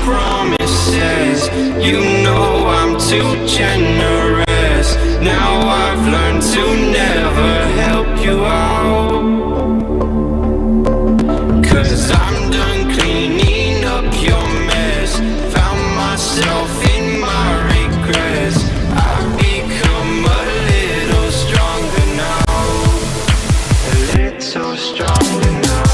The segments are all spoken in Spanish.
promises. You know I'm too generous. Now I've learned to never help you out. 'Cause I'm done cleaning up your mess. Found myself in my regrets. I've become a little stronger now. A little stronger now.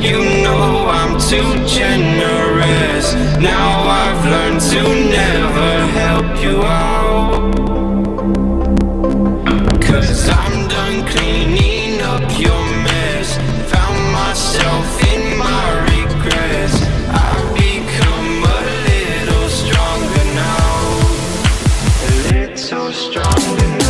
You know I'm too generous. Now I've learned to never help you out. 'Cause I'm done cleaning up your mess. Found myself in my regrets. I've become a little stronger now. A little stronger now.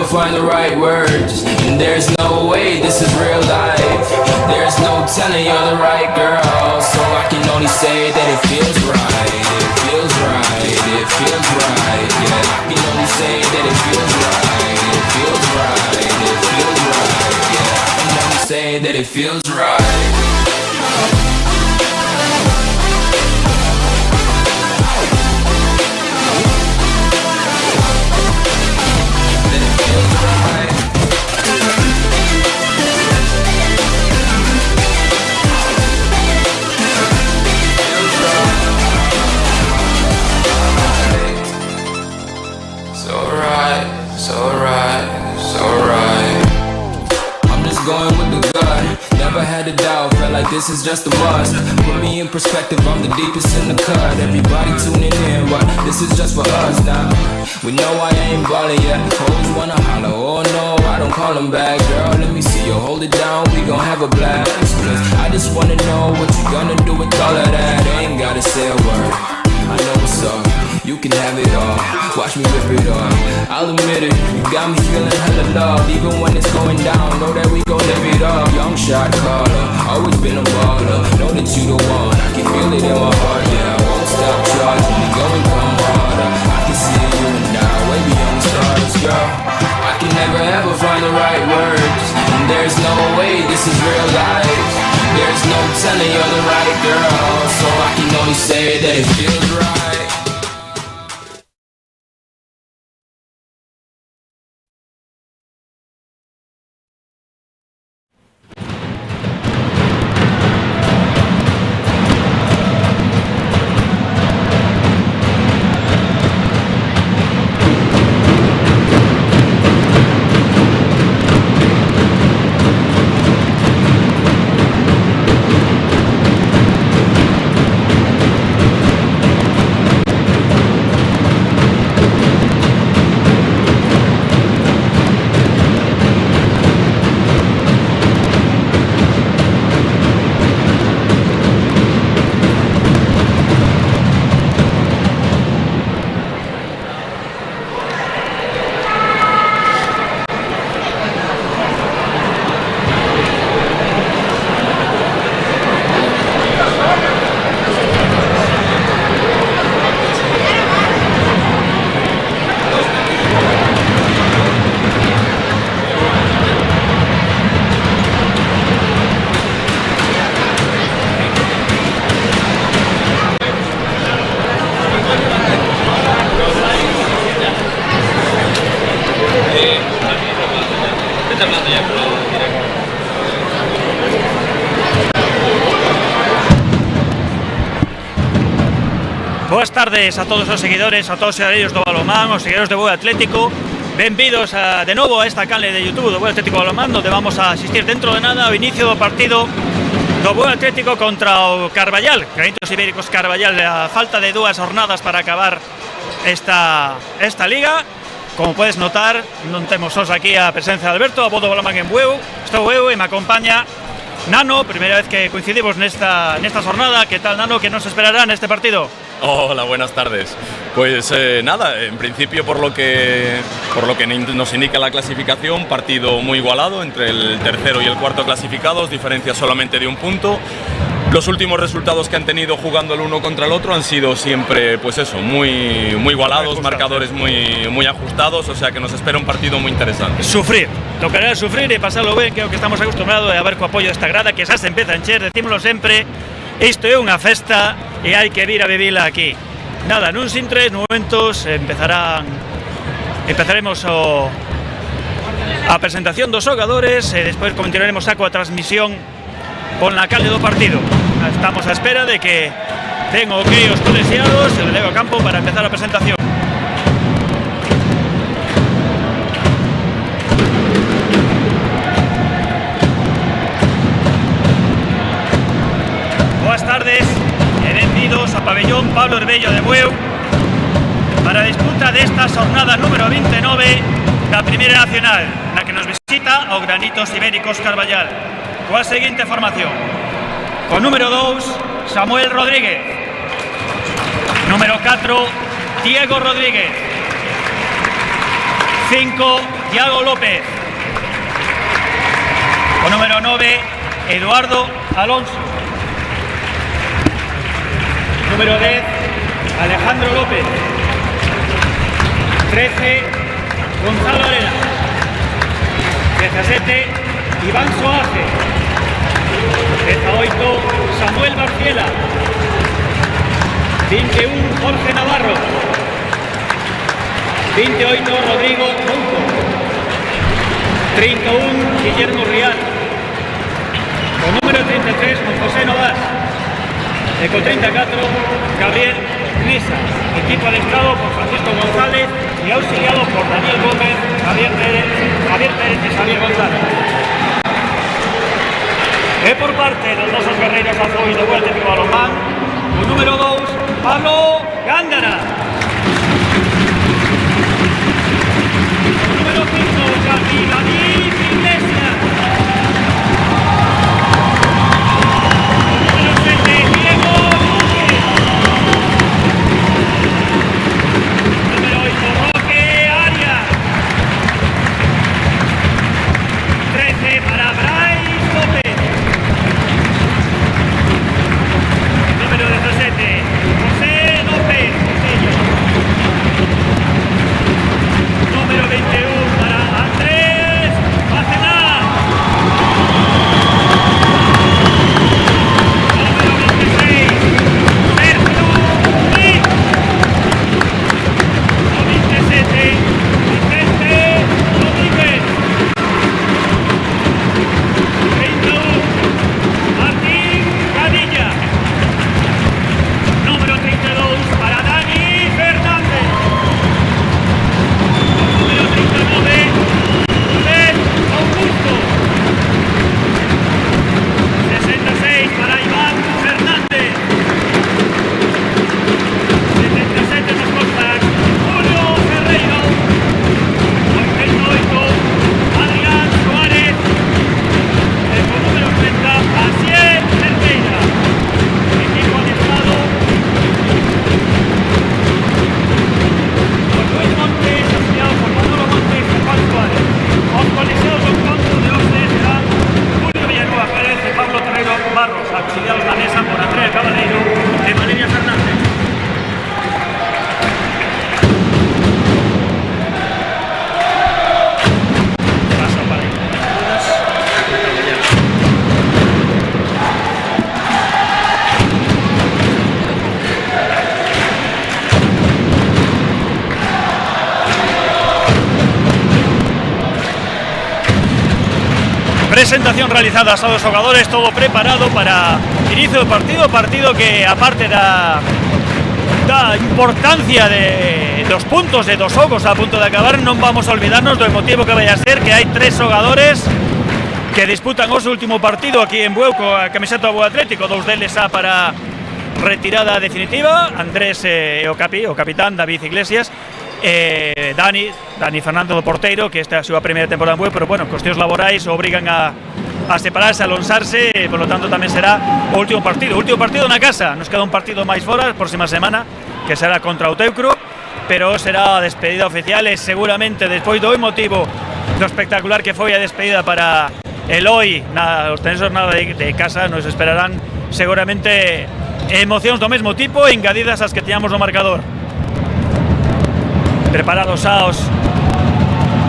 Find the right words, and there's no way this is real life. There's no telling you're the right girl, so I can only say that it feels right. It feels right, it feels right. Yeah, I can only say that it feels right. It feels right, it feels right. Yeah, I can only say that it feels right. Going with the gut, never had a doubt, felt like this is just a must. Put me in perspective, I'm the deepest in the cut. Everybody tuning in, but this is just for us now. We know I ain't ballin' yet, hoes wanna holler, oh no, I don't call them back. Girl, let me see you hold it down, we gon' have a blast. Cause I just wanna know what you gonna do with all of that. Ain't gotta say a word, I know what's up. You can have it all, watch me rip it off. I'll admit it, you got me feeling hella love. Even when it's going down, know that we gon' live it up. Young shot caller, always been a baller. Know that you the one, I can feel it in my heart. Yeah, I won't stop charging, we go and come harder. I can see you and I, way beyond the stars, girl. I can never ever find the right words, and there's no way this is real life. There's no telling you're the right girl, so I can only say that it feels right. Boas tardes a todos os seguidores, a todos os seguidores do balonmán, os seguidores do Bueu Atlético. Benvidos de novo a esta canle de YouTube do Bueu Atlético Balonmán, onde vamos a asistir dentro de nada ao inicio do partido do Bueu Atlético contra o Carballal. Granitos Ibéricos Carballal, a falta de 2 jornadas para acabar esta liga. Como podes notar, non temos sós aquí a presencia de Alberto, a voz do balonmán en Bueu. Estou eu e me acompaña Nano, primeira vez que coincidimos nesta jornada. Que tal, Nano? Que nos esperará neste partido? Hola, buenas tardes. Pues nada, en principio por lo que nos indica la clasificación, partido muy igualado entre el tercero y el cuarto clasificados, diferencia solamente de 1 punto. Los últimos resultados que han tenido jugando el uno contra el otro han sido siempre, pues eso, muy igualados, marcadores muy ajustados, o sea que nos espera un partido muy interesante. Sufrir, tocará sufrir e pasalo ben, que é o que estamos acostumbrados a ver co apoio desta grada, que xa se empeza a encher, decímoslo sempre, isto é unha festa e hai que vir a vivila aquí. Nada, nun sin 3 momentos empezaremos a presentación dos xogadores e despois continuaremos a coa transmisión con la calde do partido. Estamos a espera de que den o que os colexiados e le leve ao campo para empezar a presentación. Boas tardes e benvidos a pabellón Pablo Herbello de Bueu para a disputa desta jornada número 29 da Primeira Nacional, na que nos visita o Granitos Ibéricos Carballal. Coa seguinte formación: con número 2, Samuel Rodríguez. Número 4, Diego Rodríguez. 5, Iago López. Con número 9, Eduardo Alonso. Número 10, Alejandro López. 13, Gonzalo Arena. 17, Iván Soaje. 18, Samuel Barciela. 21, Jorge Navarro. 28, Rodrigo Monco. 31, Guillermo Rial. Con número 33, con José Novas. E con 34, Gabriel Nisa. Equipo adestrado por Francisco González y auxiliado por Daniel Gómez, Javier Pérez y Javier González. E por parte dos nosos guerreiros azuis do Bueu Atlético Balonmán, o número 2, Pablo Gándara. O número 5, David Iglesias. O número 7, Diego Núñez. O número 8, Roque Arias. 13 para Brais López. Número 17, José López Costello. Número 21 para Andrés Bacena. Número 26, Sergio Ruiz. Número 27, Vicente Rodríguez. 31, Martín Cadilla. Número 32 para Dani Fernández. Número 39, José Augusto. 66 para Iván Fernández. 77 nos consta Julio Ferreiro. 88, Adrián Suárez. El con número 30, Asier Cerqueira. Equipo adestrado por Luis Montes, auxiliado por Manolo Montes y Juan Suárez. Os colexiados do campo de hoxe serán Julio Villanueva Pérez e Pablo Torreiro Barros, auxiliados na mesa por Andrea Cabaleiro e Valeria Fernández. Paso para Iglesias. Presentación realizada a todos os xogadores, todo preparado para inicio do partido que aparte da importancia dos puntos de dos xogos a punto de acabar, non vamos a olvidarnos do emotivo que vai a ser que hai 3 xogadores que disputan o seu último partido aquí en Bueu coa camiseta do Bueu Atlético, 2 deles xa para retirada definitiva, Andrés e o capitán David Iglesias, Dani Fernando do porteiro, que esta é a súa primeira temporada en Bueu, pero bueno, cuestións laborais obrigan a separarse, a alonsarse, e polo tanto tamén será o último partido na casa. Nos queda un partido máis fora, próxima semana, que será contra o Teucro, pero será a despedida oficial e seguramente despois do emotivo, do espectacular que foi a despedida para Eloi os tensos nada de casa, nos esperarán seguramente emocións do mesmo tipo, engadidas as que teñamos no marcador. Preparados aos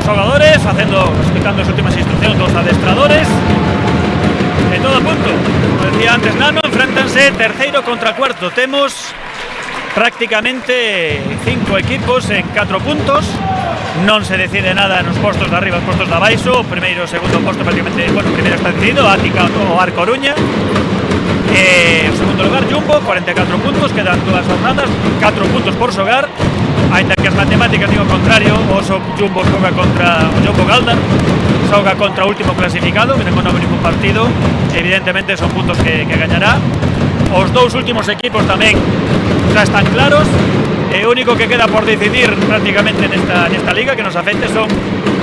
xogadores, explicando as últimas instruccións dos adestradores, e todo a punto. Como decía antes Nano, enfréntanse terceiro contra cuarto. Temos prácticamente 5 equipos en 4 puntos. Non se decide nada nos postos de arriba, os postos de abaixo. O primeiro e segundo posto prácticamente, bueno, o primeiro está decidido, Ática ou Ar Coruña. O segundo lugar, Jumbo, 44 puntos, quedan 2 jornadas, 4 puntos por xogar. Ainda que as matemáticas digo o contrario, o Jumbo xoga contra o Jumbo Galdar, xoga contra o último clasificado, que non houve ningún partido, evidentemente son puntos que gañará. Os 2 últimos equipos tamén xa están claros, e o único que queda por decidir prácticamente nesta liga que nos afecte son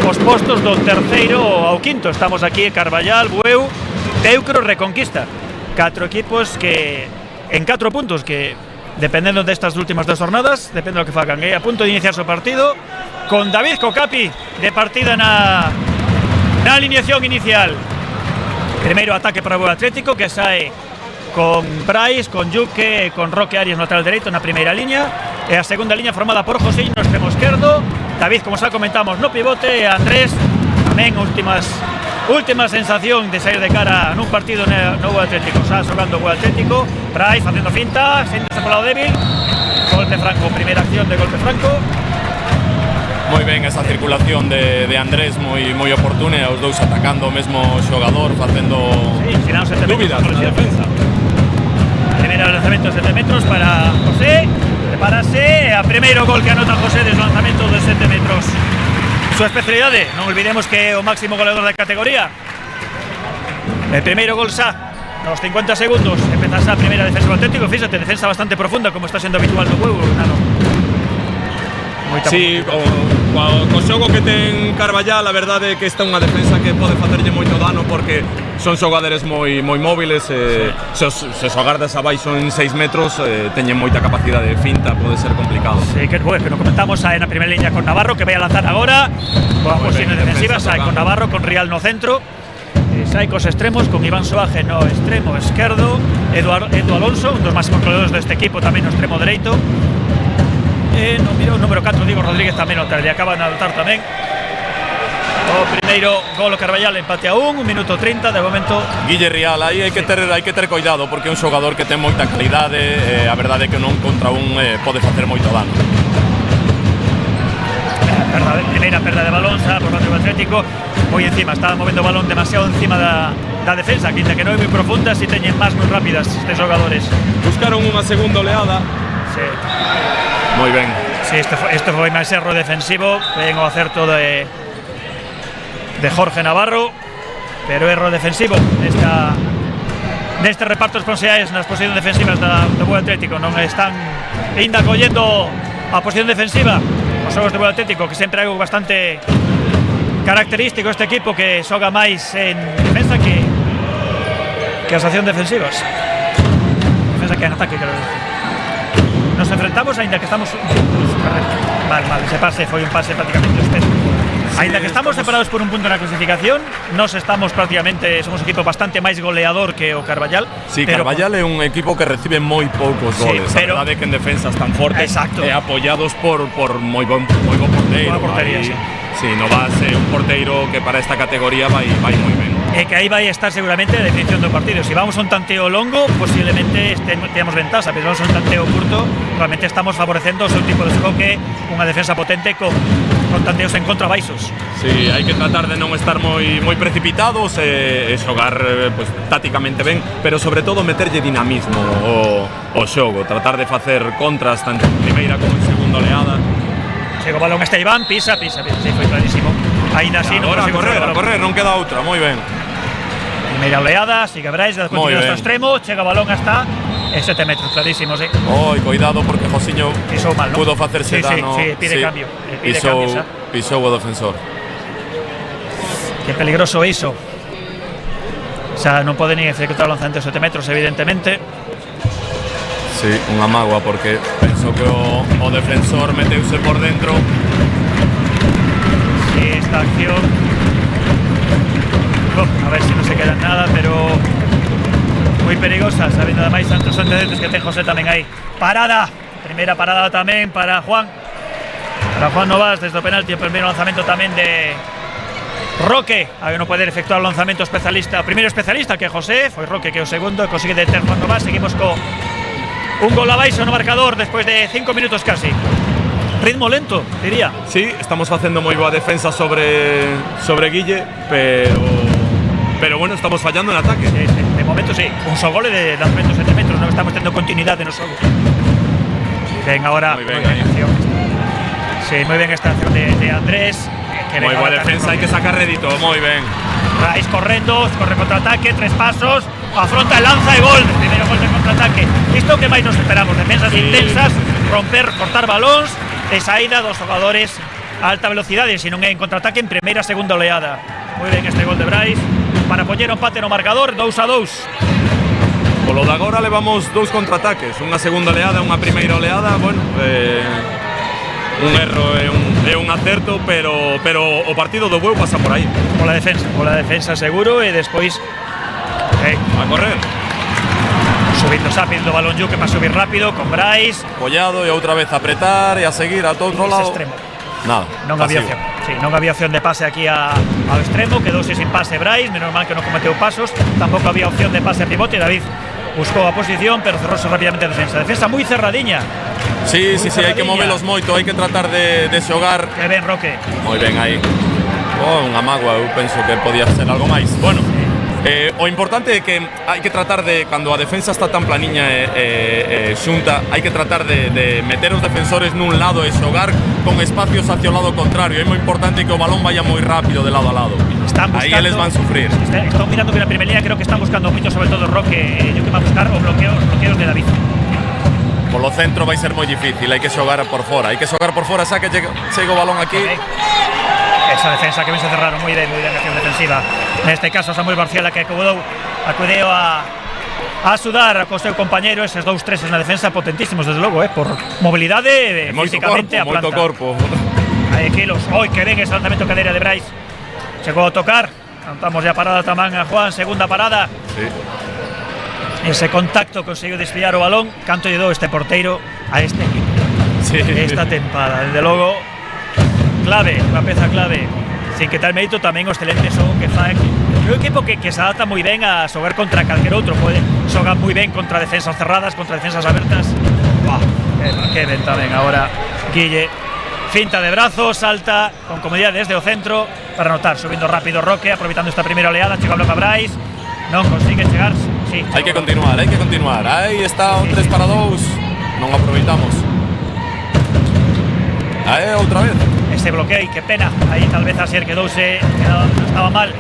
os postos do terceiro ao quinto. Estamos aquí en Carballal, Bueu, Teucro, Reconquista, 4 equipos que en 4 puntos que dependendo destas últimas 2 jornadas, depende do que fagan. A punto de iniciarse o partido con David Cocapi de partida na alineación inicial. Primeiro ataque para o Bueu Atlético, que sae con Brais, con Yuque e con Roque Arias no lateral dereito na primeira liña, e a segunda liña formada por José no extremo esquerdo, David, como xa comentamos, no pivote, e Andrés tamén última sensación de sair de cara nun partido no Bueu Atlético, xa xogando o Bueu Atlético. Brais facendo finta, sentase polo lado débil, golpe franco, primeira acción de golpe franco. Moi ben esa circulación de Andrés, moi oportuna, os dous atacando o mesmo xogador, facendo dúbidas na defensa. Primeiro lanzamento de 7 metros para José, prepárase, a primeiro gol que anota José desde o lanzamento de 7 metros. Súa especialidade, non olvidemos que é o máximo goleador da categoría. El primeiro gol xa nos 50 segundos, empeza xa a primeira defensa do Atlético. Fíxate, defensa bastante profunda, como está sendo habitual no Bueu, Nano. Sí, co xogo que ten Carballal, a verdade é que esta é unha defensa que pode facerlle moito dano, porque son xogadores moi móviles, se xogardas abaixo en 6 metros, teñen moita capacidade de finta, pode ser complicado. Sí, que nos comentamos aí na primeira liña con Navarro, que vai a lanzar agora, coa posición defensiva, sai con Navarro, con Rial no centro, sai cos extremos, con Iván Soaje no extremo esquerdo, Edu Alonso, un dos máximos goleadores deste equipo, tamén no extremo dereito. O número 4, Diego Rodríguez, tamén o le acaban de anotar tamén o primeiro gol o Carballal, empate a 1 minuto 30 de momento. Guille Rial, aí hai que ter cuidado, porque é un xogador que ten moita calidade, a verdade é que non contra un pode facer moito dano. Primeira perda de balón xa por parte do Atlético, moi encima, está movendo o balón demasiado encima da defensa, que non é moi profunda, si teñen máis moi rápidas estes xogadores. Buscaron unha segunda oleada. Sí. Moi ben. Sí, este foi máis erro defensivo, ven o acerto de Jorge Navarro, pero erro defensivo neste reparto de responsabilidades nas posicións defensivas do Bueu Atlético. Non están ainda collendo a posición defensiva os xogos do Bueu Atlético, que sempre é algo bastante característico este equipo, que xoga máis en defensa que as accións defensivas. Defensa que en ataque, quero decir. Nos enfrentamos, aínda que estamos ese pase foi un pase prácticamente aínda que estamos separados por un punto na clasificación, nos estamos prácticamente, somos un equipo bastante máis goleador que o Carballal. Sí, pero Carballal é un equipo que recibe moi poucos goles, pero a verdade é que en defensa están fortes, e apoyados por moi bon porteiro. Boa portería, sí. Sí, no va a ser un porteiro que para esta categoría vai moi ben. que aí vai estar seguramente a definición do partido. Se vamos a un tanteo longo, posiblemente teamos ventaja, pero se vamos a un tanteo curto, realmente estamos favorecendo o seu tipo de xogo, que unha defensa potente con tanteos en contra baixos. Sí, hai que tratar de non estar moi precipitados e xogar pues, tácticamente ben, pero sobre todo meterlle dinamismo ao xogo, tratar de facer contras tanto en primeira como en segunda oleada. Chega o balón este Iván, pisa, sí, foi clarísimo. Ainda así, Agora a correr, non queda outra, moi ben. Primeira oleada, sigue Brais, continúa hasta extremo, chega o balón hasta 7 metros, clarísimo, sí. Cuidado porque Josiño pisou mal, ¿no? Pudo facerse dano. Sí, pide cambio. Pisou o defensor. Que peligroso iso. O sea, non pode nin ejecutar o lanzamento de 7 metros, evidentemente. Sí, unha mágoa porque penso que o defensor meteuse por dentro. Sí, esta acción. A ver si no se queda en nada, pero moi perigosa, sabiendo ademais tantos antecedentes que ten José tamén aí. Parada, primeira parada tamén para Juan Novas desde o penalti, o primeiro lanzamento tamén de Roque, a non poder efectuar o lanzamento especialista, o primeiro especialista que é José, foi Roque que é o segundo, e consigue deter Juan Novas. Seguimos co un gol abaixo no marcador despois de 5 minutos casi. Ritmo lento, diría. Sí, estamos facendo moi boa defensa sobre Guille, pero bueno, estamos fallando en ataque. Sí, de momento sí, un só gole de lanzamento 7 metros, non estamos tendo continuidade no xogo. Ben, agora moi ben acción. Sí, moi ben esta acción de Andrés. Moi boa defensa, hai que sacar rédito, moi ben. Brais correndo, corre contraataque, 3 pasos, afronta, lanza e gol. Primeiro gol de contraataque. Isto que máis nos esperamos, defensas intensas, romper, cortar balóns, de saída dos xogadores a alta velocidade, se non é en contraataque en primeira, segunda oleada. Moi ben este gol de Brais para poñer o empate no marcador, 2-2. Polo de agora levamos 2 contraataques, unha segunda oleada e unha primeira oleada. Bueno, un erro e un acerto, pero o partido do Bueu pasa por aí. Pola defensa seguro, e despois a correr. Subindo rápido o balón que para subir rápido con Brais. Collado e outra vez a apretar e a seguir a todo outro lado. Extremo. Nada. Non había opción. Sí, non había opción de pase aquí ao extremo, quedouse sin pase Brais, menos mal que non cometeu pasos, tampouco había opción de pase a pivote. David buscou a posición, pero cerrouse rápidamente a defensa moi cerradiña. Sí, hai que movelos moito, hai que tratar de xogar. Que ben, Roque. Moi ben aí. Unha mágoa, eu penso que podía ser algo máis. Bueno, o importante é que hai que tratar de, cando a defensa está tan planiña e xunta, hai que tratar de meter os defensores nun lado e xogar con espacios hacia o lado contrario. É moi importante que o balón vaya moi rápido de lado a lado. Aí eles van sufrir. Están mirando que na primeira línea, creo que están buscando moito, sobre todo Roque, que va a buscar os bloqueos de David. Polo centro vai ser moi difícil, hai que xogar por fora, xa que chega o balón aquí. Esa defensa que ben se cerraron moi ben acción defensiva. Neste caso Samuel Barciala, que acudeu a sudar co seu compañeiro. Eses 2-3 na defensa potentísimos, desde logo, por mobilidade, físicamente a planta. Moito corpo. Hai kilos. Oi, que ben ese lanzamento cadeira de Brais. Chegou a tocar. Cantamos ya parada tamén a Juan, segunda parada. Sí. Ese contacto conseguiu desviar o balón. Canto lle dou este porteiro a este equipo. Sí. Esta tempada, desde logo, clave, unha peza clave. Sin que tal mérito tamén o excelente xogo que fai. É un equipo que se adapta moi ben a xogar contra calquer outro. Pode xogar moi ben contra defensas cerradas, contra defensas abertas. Que ben tamén agora Guille. Finta de brazos, salta con comodidade desde o centro para anotar, subindo rápido Roque, aproveitando esta primeira oleada. Chega a bloca Brais, non consigue chegar. Sí, hai que continuar. Aí está un 3-2, non aproveitamos. Aí outra vez. Ese bloqueo, que pena. Aí tal vez Asier estaba mal,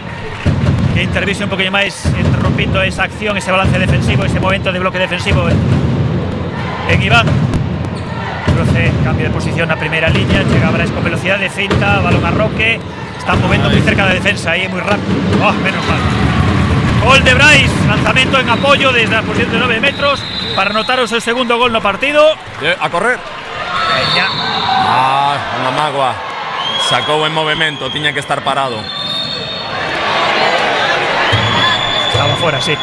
que intervise un poquinho máis, interrumpindo esa acción, ese balance defensivo, ese momento de bloque defensivo en Iván. Cruce, cambio de posición na primeira liña, chega Brais con velocidade, finta, balón a Roque, están movendo moi cerca da defensa, aí moi rápido. Menos mal. Gol de Brais, lanzamento en apoio desde a posición de 9 metros para anotar o seu segundo gol no partido. A correr. Unha mágoa. Sacou en movimento, tiña que estar parado. Estaba fora, sí.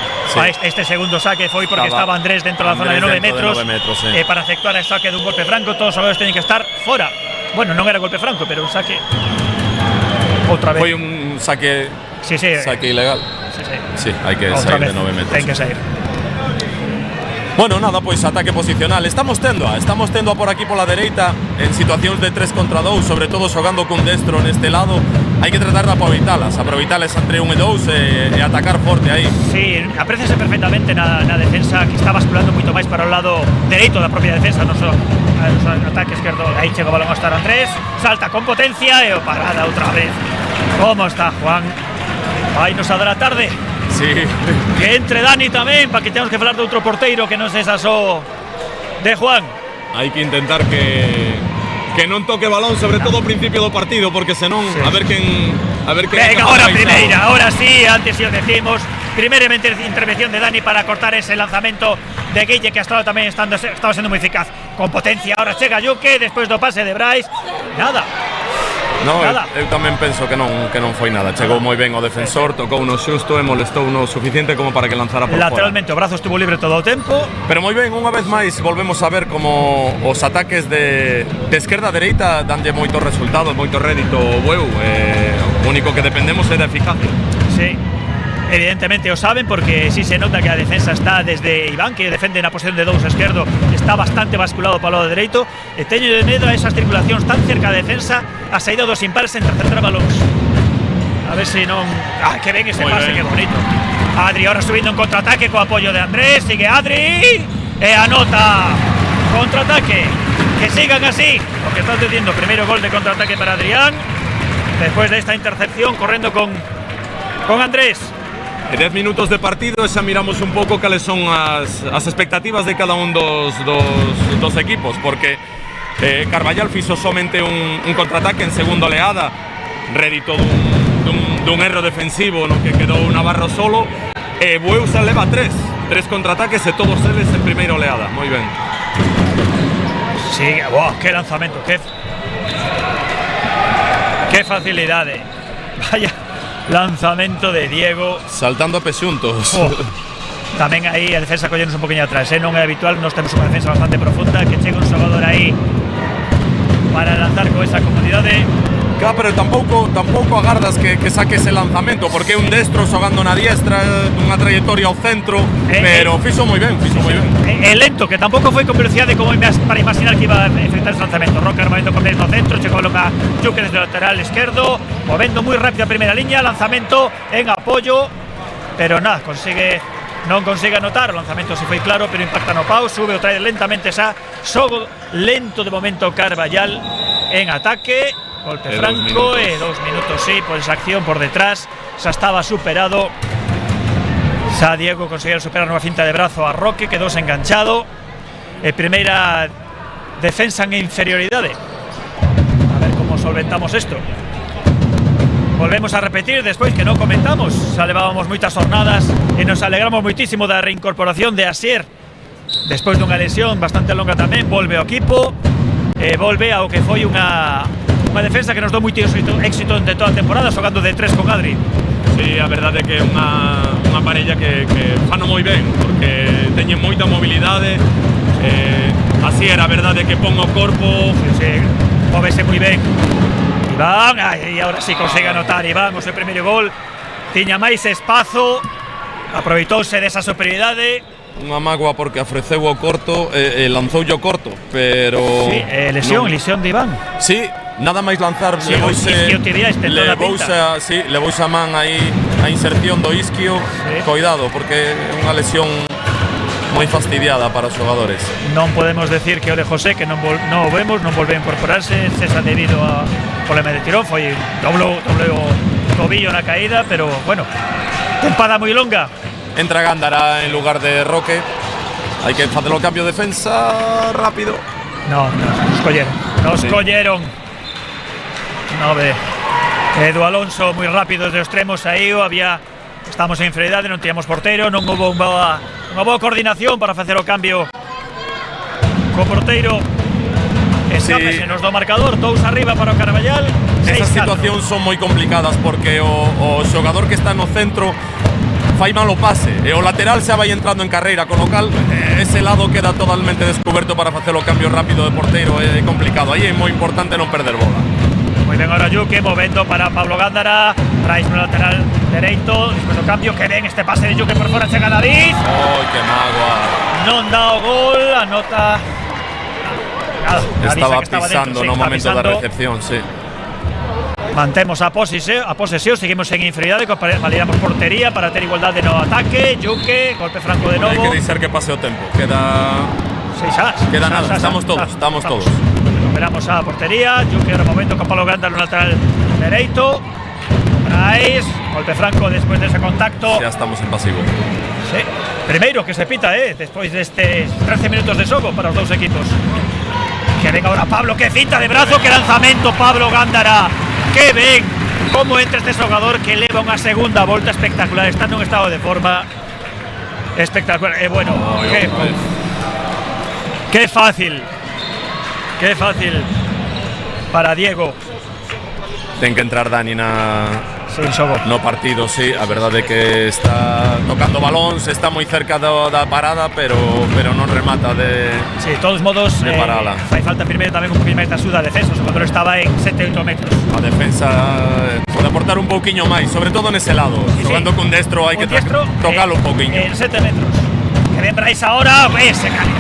Este segundo saque foi porque estaba Andrés dentro da zona de 9 metros, sí. Para efectuar el saque dun golpe franco. Todos os xogadores teñen que estar fora. Bueno, non era golpe franco, pero un saque outra vez. Foi un saque ilegal. Sí, hai que Outra sair vez, de 9 metros. ten que sair. Bueno, nada, pois ataque posicional. Estamos tendo a por aquí pola dereita en situacións de 3 contra 2, sobre todo xogando cun destro neste lado. Hai que tratar de aproveitalas entre 1 e 2 e atacar forte aí. Sí, apréciase perfectamente na defensa que está basculando moito máis para o lado dereito da propia defensa, non só o ataque esquerdo. Aí chega o balón a estar Andrés, salta con potencia e o parada outra vez. Como está Juan? Vai nos a dar a tarde. Sí. Que entre Dani tamén, para que temos que falar de outro porteiro que non se só de Juan. Hai que intentar que non toque balón, sobre todo ao principio do partido, porque senón a ver quen venga, ahora primeira, ahora sí, antes si os decimos. Primeramente intervención de Dani para cortar ese lanzamento de Guille, que hasta ahora tamén estaba sendo moi eficaz. Con potencia, ahora chega Yuque, despois do pase de Brais. Nada. No, eu tamén penso que non foi nada. Chegou moi ben o defensor, tocou no xusto e molestou no suficiente como para que lanzara por lateralmente fora. O brazo estuvo libre todo o tempo. Pero moi ben, unha vez máis volvemos a ver como os ataques de esquerda a dereita danlle moito resultado, moito rédito ao Bueu. O único que dependemos é da eficacia. Sí. Evidentemente o saben, porque sí se nota que a defensa está desde Iván, que defende na posición de 2 esquerdo, está bastante basculado para o lado dereito, e teño de medo a esas tripulacións tan cerca da defensa, a saída dos impares entre centrar balóns. A ver se non... que ben ese pase, que bonito. Adri ahora subindo en contraataque co apoio de Andrés, sigue Adri e anota. Contraataque, que sigan así, porque estás diciendo primeiro gol de contraataque para Adrián, despois de esta intercepción correndo con Andrés. 10 minutos de partido e xa miramos un pouco cales son as expectativas de cada un dos equipos, porque Carballal fixo somente un contraataque en segunda oleada, rédito dun erro defensivo no que quedou Navarro solo, e Bueu xa leva 3 contraataques e todos eles en primeira oleada. Moi ben. Sí, que lanzamento, que facilidade. Vaya lanzamento de Diego, saltando a pesuntos. Tamén aí a defensa collenos un poquinho atrás, non é habitual, nós temos unha defensa bastante profunda, que chega un xogador aí para lanzar con esa comodidade. Claro, pero tampouco agardas que saque ese lanzamento, porque é un destro xogando na diestra, unha trayectoria ao centro, pero fixo moi ben, É lento, que tampouco foi con velocidade como para imaginar que iba a enfrentar ese lanzamento. Roca armamento con el no centro, chegou a Yuque desde o lateral esquerdo, movendo moi rápido a primeira liña, lanzamento en apoio, pero nada, non consigue anotar. O lanzamento se foi claro, pero impacta no pau, sube o trae lentamente esa xogo lento de momento Carballal en ataque. Golpe franco e 2 minutos, sí, por esa acción por detrás xa estaba superado. Xa Diego conseguiu superar nunha finta de brazo a Roque, quedou enganchado. E primeira defensa en inferioridade. A ver como solventamos isto. Volvemos a repetir despois que non comentamos. Xa levábamos moitas jornadas e nos alegramos moitísimo da reincorporación de Asier. Despois dunha lesión bastante longa tamén, volve ao equipo e volve ao que foi unha defensa que nos dou moito éxito de toda a temporada, xogando de 3 con Adri. Sí, a verdade é que é unha parella que fano moi ben, porque teñen moita mobilidade. Así era, a verdade é que pon o corpo. Sí, móvese moi ben Iván, e agora sí consigue anotar Iván o seu primeiro gol. Tiña máis espazo, aproveitouse desa superioridade. Unha mágoa porque ofreceu o corto e lanzoulle o corto, pero... Sí, lesión de Iván. Sí, nada máis lanzar, sí, levouse a man aí a inserción do isquio, sí. Coidado, porque é unha lesión moi fastidiada para os xogadores. Non podemos decir que o de José, que non volve a incorporarse, cesa debido a problema de tirón, foi doble o tobillo na caída, pero bueno, tempada moi longa. Entra Gándara en lugar de Roque. Hai que facer o cambio de defensa rápido. Nos colleron. No ve. Edu Alonso moi rápido desde os extremos aí, estamos en inferioridade, non tiñamos porteiro, non houve unha boa coordinación para facer o cambio co porteiro. Escápese nos do marcador, 2 arriba para o Carballal. Esas situacións son moi complicadas porque o xogador que está no centro fai mal o pase e o lateral xa vai entrando en carreira, con o cal ese lado queda totalmente descoberto para facer o cambio rápido de porteiro. É complicado, aí é moi importante non perder bola. Moi ben ahora Yuque, movendo para Pablo Gándara. Brais no lateral dereito, despois do cambio, que ben este pase de Yuque por fora, chega David. Que mágoa. Non dá o gol, anota. Nada, Estaba avisa que pisando dentro, no momento da avisando. recepción, sí. Mantemos a posesión, seguimos en inferioridade, validamos portería para ter igualdade no ataque. Yuque, golpe franco de Hai novo. que deixar que pase o tempo. Queda nada, estamos todos. Recuperamos a portería. Yuque ahora momento con Pablo Gándara no lateral dereito. Brais, golpe franco despois dese contacto. Ya estamos en pasivo. Sí. Primeiro que se pita, despois destes 13 minutos de xogo para os dous equipos. Que venga ahora Pablo, que cinta de brazo, que lanzamento Pablo Gándara. Que ben como entra este xogador que leva unha segunda volta espectacular, está nun estado de forma espectacular. Bueno, qué fácil para Diego. Ten que entrar Dani Sin xogo. no partido, sí. A verdade é que está tocando balóns, está moi cerca da parada, pero non remata de. Sí, de todos modos, de parala. fai falta primeiro tamén un poquinho máis de axuda a defensa. O xogador estaba en 7-8 metros. A defensa pode aportar un pouquiño máis, sobre todo nese lado. Jugando con destro hai que tocalo un pouquiño. En 7 metros. Que ben Brais ahora, se cae.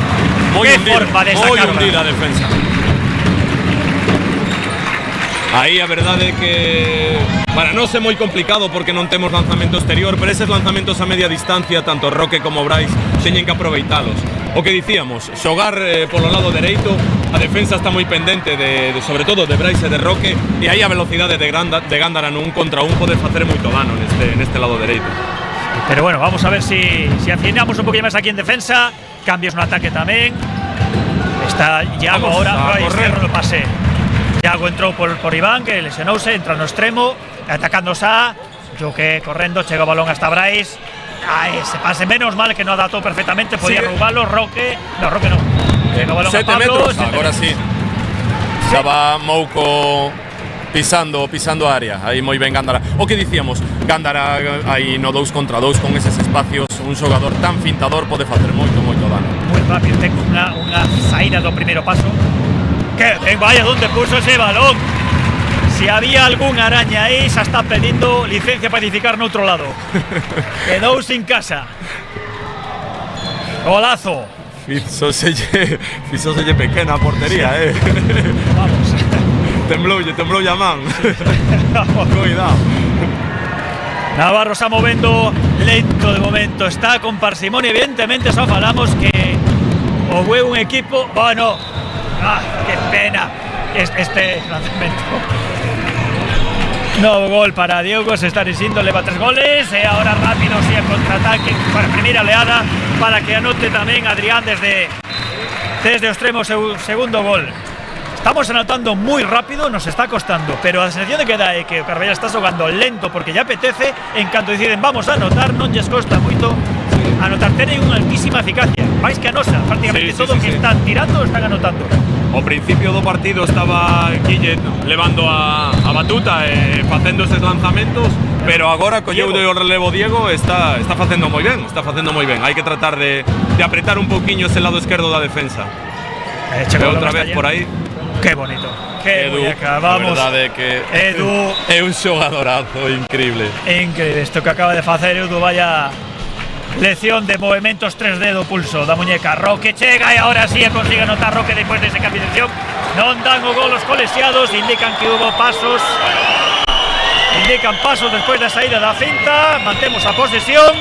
Moi hundida a defensa. Aí a verdade é que para nós é moi complicado porque non temos lanzamento exterior, pero eses lanzamentos a media distancia, tanto Roque como Brais, teñen que aproveitalos. O que dicíamos, xogar polo lado dereito, a defensa está moi pendente sobre todo de Brais e de Roque, e aí a velocidade de Gándara nun contra un pode facer moito dano neste lado dereito. Pero bueno, vamos a ver si afinamos un poquinho máis aquí en defensa. Cambios no ataque tamén. Está Iago ahora, Izquierdo no pase. Iago entrou por Iván, que lesionouse, entra no extremo, atacando Sá. Yuque correndo, chega o balón hasta Brais. Ese pase menos mal que no adaptó perfectamente, podía roubarlo. Roque no. Chega o balón 7 a Pablo, metros, agora sí. Estaba Mouco pisando a área, aí moi ben Gándara. O que dicíamos, Gándara aí no 2 contra 2 con eses espacios, un xogador tan fintador pode facer moito dano. Moi rápido, ten unha saída do primeiro paso. Que vaya donde puso ese balón. Si había algún araña aí, xa está pedindo licencia para edificar no outro lado. Quedou sin casa. Golazo. Fixóselle pequena a portería, Vamos. Tembloulle a man. Cuidado. Navarro está movendo lento de momento, está con parsimonia. Evidentemente só falamos que o hue un equipo, bueno, qué pena este lanzamento. Novo gol para Diego, se está diciendo, leva 3 goles e ahora rápido si a contraataque para primeira oleada para que anote tamén Adrián desde o extremo segundo gol. Estamos anotando moi rápido, nos está costando, pero a sensación de que dá é que o Carballeira está xogando lento porque lle apetece, en canto deciden vamos a anotar, non lles costa moito anotar, tenen unha altísima eficacia, máis que a nosa, prácticamente todo que están tirando están anotando. Ao principio do partido estaba Guille levando a batuta e facendo eses lanzamentos, pero agora colleu o relevo Diego, está facendo moi ben, hai que tratar de apretar un pouquiño ese lado esquerdo da defensa. Outra vez por aí. Qué bonito, qué muñeca, vamos. A verdade é que Edu é un xogadorazo increíble. Increíble esto que acaba de facer Edu, vaya lección de movimentos 3D do pulso da muñeca. Roque chega e ahora sí consigue anotar Roque despois dese cambio de dirección. Non dan o gol os colexiados, indican que hubo pasos. Indican pasos despois da saída da cinta, mantemos a posesión.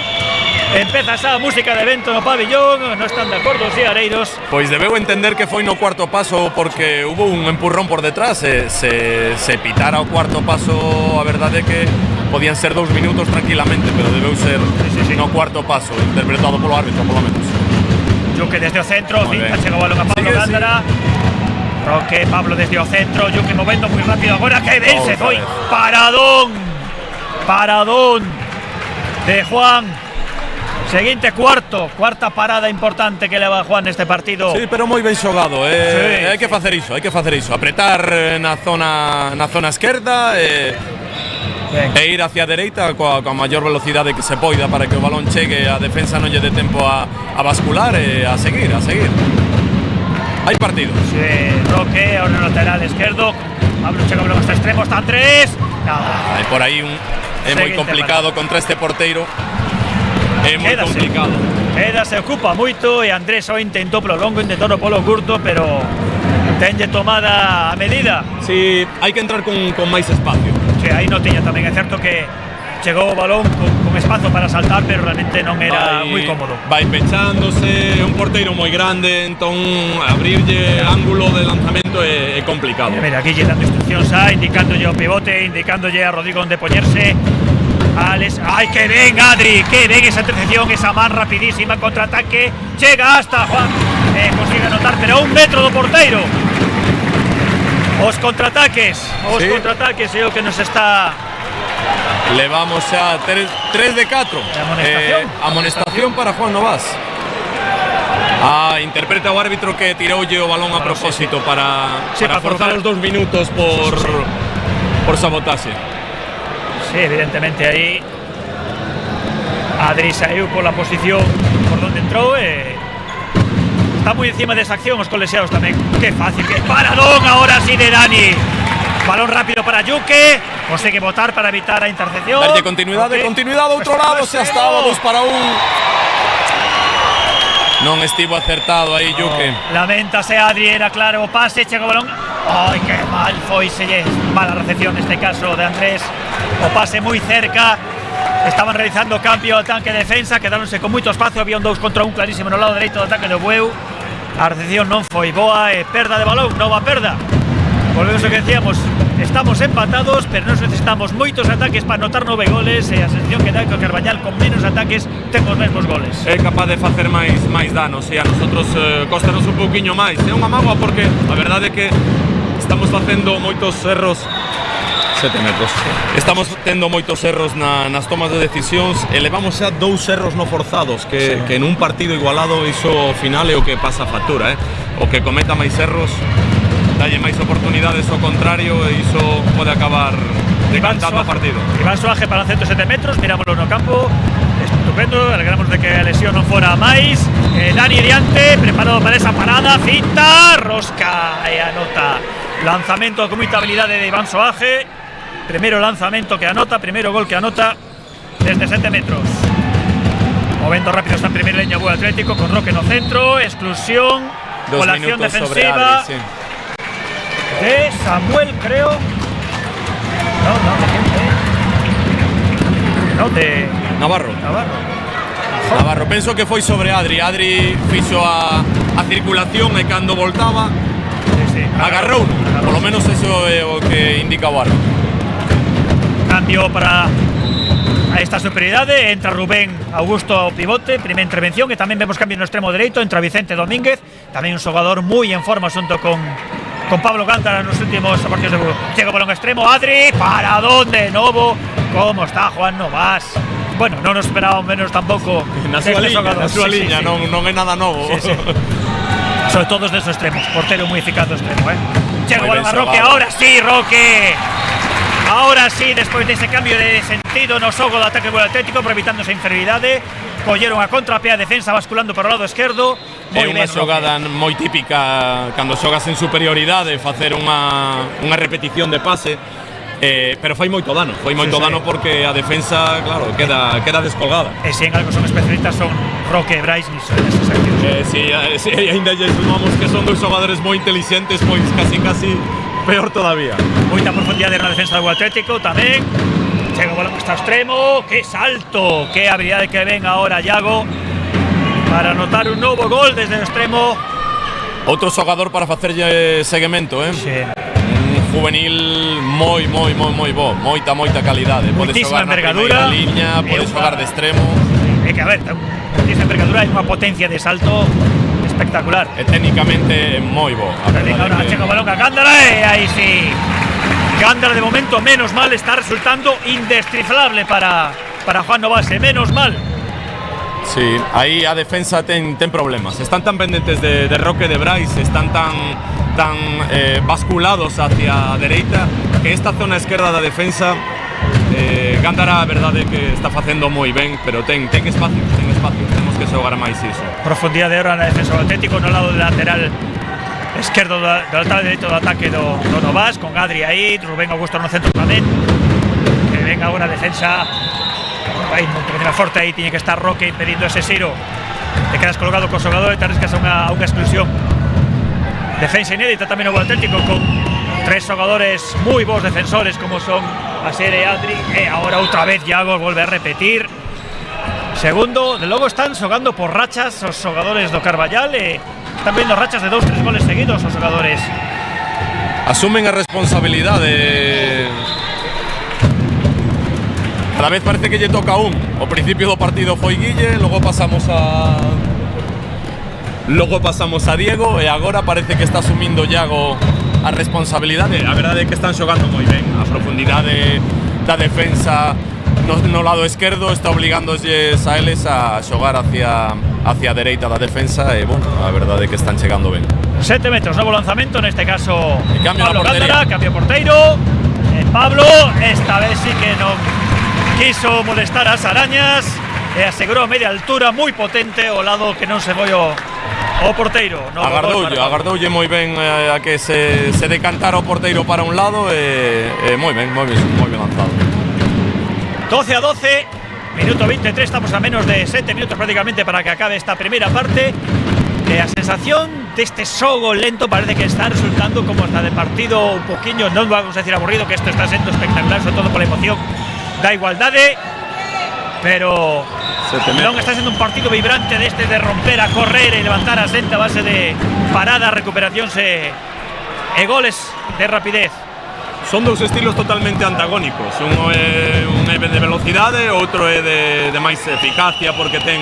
Empeza esa música de evento no pabillón, non están de acordo os areiros. Pois debeu entender que foi no cuarto paso porque hubo un empurrón por detrás, se pitara o cuarto paso, a verdade é que podían ser 2 minutos tranquilamente, pero debeu ser no cuarto paso, interpretado polo árbitro, polo menos. Yuque desde o centro, cinta, chega o balón a Pablo Gándara. Roque, Pablo desde o centro, Yuque movendo moi rápido agora, que ben se foi. Paradón de Juan. Seguinte cuarta parada importante que leva Juan neste partido. Sí, pero moi ben xogado, hai que facer iso, apretar na zona esquerda e ir hacia a dereita coa maior velocidade que se poida para que o balón chegue, a defensa non lle dé tempo a bascular e a seguir. Hai partido. Sí, Roque, ahora no lateral esquerdo. Pablo Checo Balón hasta extremo, hasta Andrés. Nada. Por aí é moi complicado contra este porteiro. É moi complicado. Se ocupa moito e Andrés o intentou polo longo, intentou polo curto, pero tenlle tomada a medida. Si, hai que entrar con máis espacio. Sí, aí non tiña tamén, é certo que chegou o balón con espazo para saltar, pero realmente non era moi cómodo. Vai pechándose, é un porteiro moi grande, entón abrirlle ángulo de lanzamento é complicado. Mira, aquí lle dando instruccións indicándolle ao pivote, indicándolle a Rodrigo onde poñerse. Alex, ¡ay, qué bien, Adri! ¡Qué bien esa intercepción, esa man rapidísima, contraataque! Chega hasta Juan, consigue anotar, pero a 1 metro do porteiro. Os contraataques é o que nos está... Levamos xa 3 de 4. Amonestación para Juan Novás. Interpreta o árbitro que tiroulle o balón a propósito para forzar os 2 minutos por sabotaxe. Sí, evidentemente aí Adri saiu pola posición por donde entrou e está moi encima desa acción os colexiados tamén. Que fácil, que paradón ahora sí de Dani. Balón rápido para Yuque, consigue botar para evitar a intercepción. Darlle continuidade ao outro lado, xa estaba 2 para 1. Non estivo acertado aí Yuque. Lamentase Adri, era claro o pase, chega o balón. Ai, que mal foi, mala recepción neste caso de Andrés. O pase moi cerca. Estaban realizando cambio ao tanque de defensa, quedáronse con moito espacio, había un 2 contra 1 clarísimo no lado dereito do ataque do Bueu. A recepción non foi boa e perda de balón, nova perda. Volvemos ao que decíamos, estamos empatados, pero nos necesitamos moitos ataques para anotar 9 goles e a sensación que dá que o Carbañal con menos ataques ten os mesmos goles. É capaz de facer máis danos e a nosotros costanos un pouquiño máis. É unha mágoa porque a verdade é que estamos facendo moitos erros. 7 metros. Estamos tendo moitos erros nas tomas de decisións e levamos xa 2 erros no forzados que nun partido igualado iso ao final é o que pasa a factura, o que cometa máis erros dalle máis oportunidades ao contrario e iso pode acabar decantando o partido. Iván Soaje para 107 metros, mirámoslo no campo, estupendo, alegramos de que a lesión non fora máis. Dani diante, preparado para esa parada, finta, rosca e anota. Lanzamento con moita habilidade de Iván Soaje. Primeiro lanzamento que anota, primeiro gol que anota desde 7 metros. Movendo rápido está en primeira leña o Atlético con Roque no centro, exclusión, con la acción defensiva Adri, de Samuel, creo. De Navarro. Penso que foi sobre Adri. Adri fixo a circulación e cando voltaba agarrou. Por lo menos eso é o que indica o árbitro. Cambio para a esta superioridade, entra Rubén Augusto ao pivote, primeira intervención, e tamén vemos cambio no extremo dereito, entra Vicente Domínguez, tamén un xogador moi en forma xunto con Pablo Gándara nos últimos partidos de Bueu. Chega por un extremo, Adri, para donde novo, como está Juan Novás. Bueno, non nos esperábamos menos tampouco na súa liña, non é nada novo. Sobre todo desde os extremos, portero moi eficaz do extremo, Chega o balón a Roque, ahora sí, Roque. Ahora sí, despois dese cambio de sentido no xogo do ataque do Atlético, evitando esa inferioridade, colleron a contrapé a defensa basculando para o lado esquerdo. É unha xogada moi típica cando xogas en superioridade, facer unha repetición de pase, pero fai moito dano, porque a defensa, claro, queda descolgada. E se en algo son especialistas son Roque e Brais niso, nesas accións. Si ainda lle sumamos que son 2 xogadores moi inteligentes, pois casi peor todavía. Moita profundidade na defensa do Atlético tamén. Chega o balón hasta o extremo, que salto, que habilidade que ven agora Iago para anotar un novo gol desde o extremo. Outro xogador para facerlle seguimento, un juvenil moi bo, moita calidade. Pode xogar na primeira liña, pode xogar de extremo. É que a ver, moitísima envergadura e unha potencia de salto espectacular. E técnicamente moi bo. Ahora chega o balón a Gándara e aí sí. Gándara de momento, menos mal, está resultando indestriflable para Juan Novás, menos mal. Sí, aí a defensa ten problemas. Están tan pendentes de Roque de Brais, están tan basculados hacia a dereita que esta zona esquerda da defensa Gándara, a verdade é que está facendo moi ben, pero ten espacio, temos que xogar máis iso. Profundidade ahora na defensa do Atlético no lado lateral esquerdo do lateral dereito do ataque do Novas, con Adri aí, Rubén Augusto no centro tamén. Que venga unha defensa aí moi forte, aí tiñe que estar Roque impedindo ese xiro. Te quedas colgado co xogador e te arriscas a unha exclusión. Defensa inédita tamén o Atlético, con tres xogadores moi bons defensores como son Asier e Adri, e agora outra vez Iago volve a repetir. Segundo, de logo están xogando por rachas os xogadores do Carballal e están vendo rachas de 2-3 goles seguidos os xogadores. Asumen a responsabilidade. Cada vez parece que lle toca un. O principio do partido foi Guille, logo pasamos a Diego e agora parece que está asumindo Iago a responsabilidade. A verdade é que están xogando moi ben. A profundidade da defensa no lado esquerdo está obligándolles a eles a xogar hacia a dereita da defensa e, bueno, a verdade é que están chegando ben. 7 metros, novo lanzamento, neste caso Pablo Gándara, cambio porteiro. Pablo, esta vez sí que non quiso molestar as arañas e asegurou media altura moi potente ao lado que non se foi o porteiro. Agardoulle moi ben a que se decantara o porteiro para un lado e moi ben lanzado. 12-12, minuto 23, estamos a menos de 7 minutos prácticamente para que acabe esta primeira parte. E a sensación deste xogo lento parece que está resultando como esta de partido un poquinho, non vamos a decir aburrido, que isto está sendo espectacular, sobre todo pola emoción da igualdade, pero non está sendo un partido vibrante deste de romper a correr e levantar a xente a base de paradas, recuperacións e goles de rapidez. Son dous estilos totalmente antagónicos. Un é de velocidade, outro é de máis eficacia porque ten...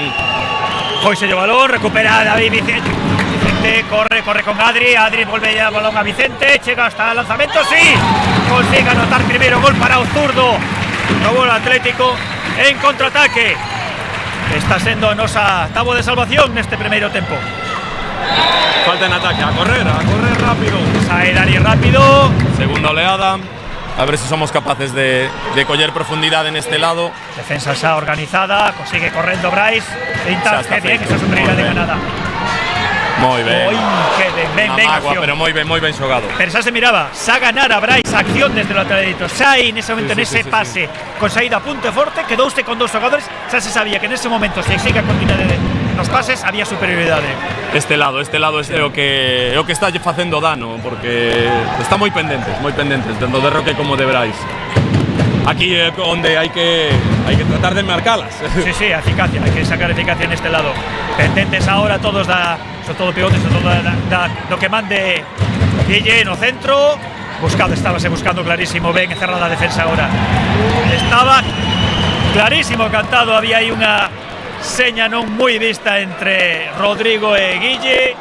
Foise o balón, recupera David Vicente, corre con Adri volve ya balón a Vicente, chega hasta el lanzamento, sí, consigue anotar primeiro gol para o zurdo no gol Atlético en contraataque. Está sendo a nosa táboa de salvación neste primeiro tempo. Falta en ataque, a correr rápido. Sae Dani rápido. Segunda oleada. A ver si somos capaces de coller profundidade neste lado. Defensa xa organizada, consigue correndo Brais. Pinta, que bien, esa superioridade de Granada. Moi ben. Ben, agua, pero moi ben xogado. Pero xa se miraba, xa ganara Brais a acción desde o lateral dereito. Xa aí nese momento, nese pase, con saída a punto forte, quedouse con dous xogadores, xa se sabía que nese momento, se siga a continuidade nos pases, había superioridade. Este lado é o que está facendo dano, porque está moi pendentes, tanto de Roque como de Brais. Aquí é onde hai que tratar de marcalas. Sí, eficacia, hai que sacar eficacia neste lado. Pendentes ahora todos sobre todo pivotes, sobre todo do que mande Guille no centro. Estábase buscando clarísimo, ben cerrada a defensa agora. Estaba clarísimo cantado, había aí unha seña non moi vista entre Rodrigo e Guille.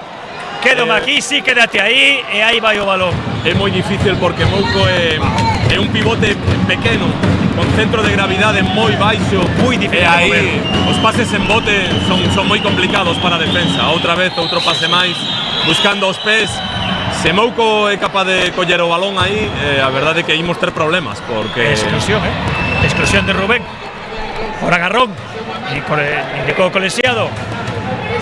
Quédome aquí, sí, quédate aí, e aí vai o balón. É moi difícil porque Mouco é un pivote pequeno, con centro de gravidade moi baixo, moi difícil. E aí os pases en bote son moi complicados para a defensa. Outra vez, outro pase máis, buscando os pés. Se Mouco é capaz de coller o balón aí, a verdade é que imos ter problemas, porque... Exclusión de Rubén. Por agarrón. Indicou colexiado.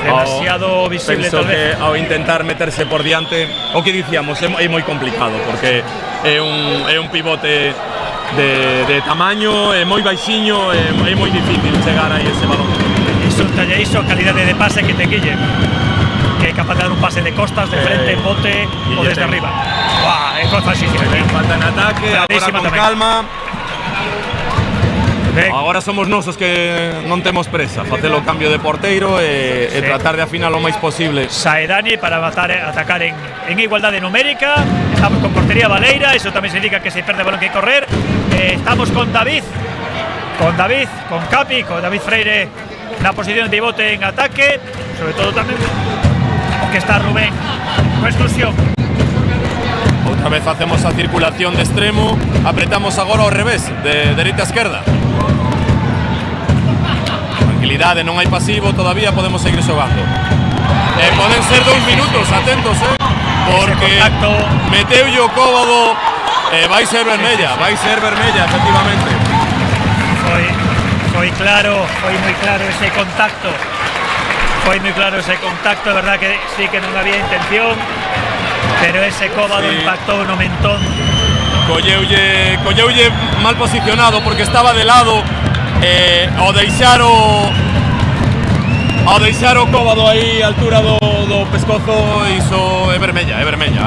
Demasiado visible, penso tal vez. Que ao intentar meterse por diante, o que dicíamos, é moi complicado porque é un pivote de tamaño, é moi baixiño, é moi difícil chegar aí ese balón. Iso calidade de pase que te Guille, que é capaz de dar un pase de costas, de frente, en bote o desde arriba. É facilísimo. Falta en ataque, agora con tamén. calma. Agora somos nosos que non temos presa, facer o cambio de porteiro e tratar de afinar o máis posible. Sae Dani para atacar en igualdade numérica. Estamos con portería Baleira, eso tamén significa que se perde o balón que correr. Estamos con David, con Capi, con David Freire na posición de pivote en ataque, sobre todo tamén que está Rubén con exclusión. Outra vez facemos a circulación de extremo, apretamos agora ao revés, de dereita a esquerda. Tranquilidade, non hai pasivo, todavía podemos seguir xogando. Poden ser 2 minutos, atentos, porque meteulle o cóbado, vai ser vermella, efectivamente. Foi moi claro ese contacto. É verdad que sí que non había intención. pero ese Cóbado impactou no mentón. Colleulle mal posicionado porque estaba de lado, ao deixar o Cóbado aí a altura do pescozo, iso é vermella.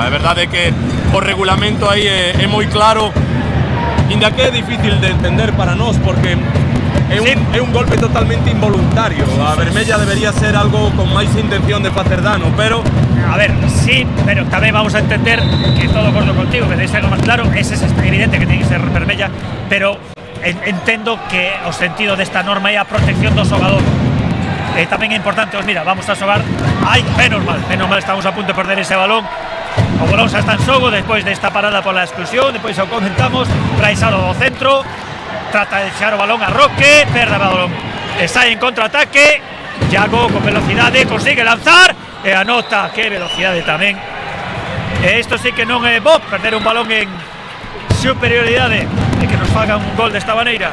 A verdade é que o regulamento aí é moi claro, inda que é difícil de entender para nós porque é un golpe totalmente involuntario. A vermella debería ser algo con máis intención de facer dano, pero a ver, sí, pero tamén vamos a entender que todo acordo contigo, que tenéis algo máis claro, é evidente que ten que ser vermella, pero entendo que o sentido desta norma é a protección do xogador. Tamén é importante, mira, vamos a xogar. Ai, menos mal, estamos a punto de perder ese balón. O balón xa está en xogo despois desta parada pola exclusión, depois o comentamos. Braisado do centro, trata de deixar o balón a Roque, perde o balón e sai en contraataque. Iago con velocidade consigue lanzar e anota, que velocidade tamén. E isto sí que non é bo, perder un balón en superioridade e que nos fagan un gol desta maneira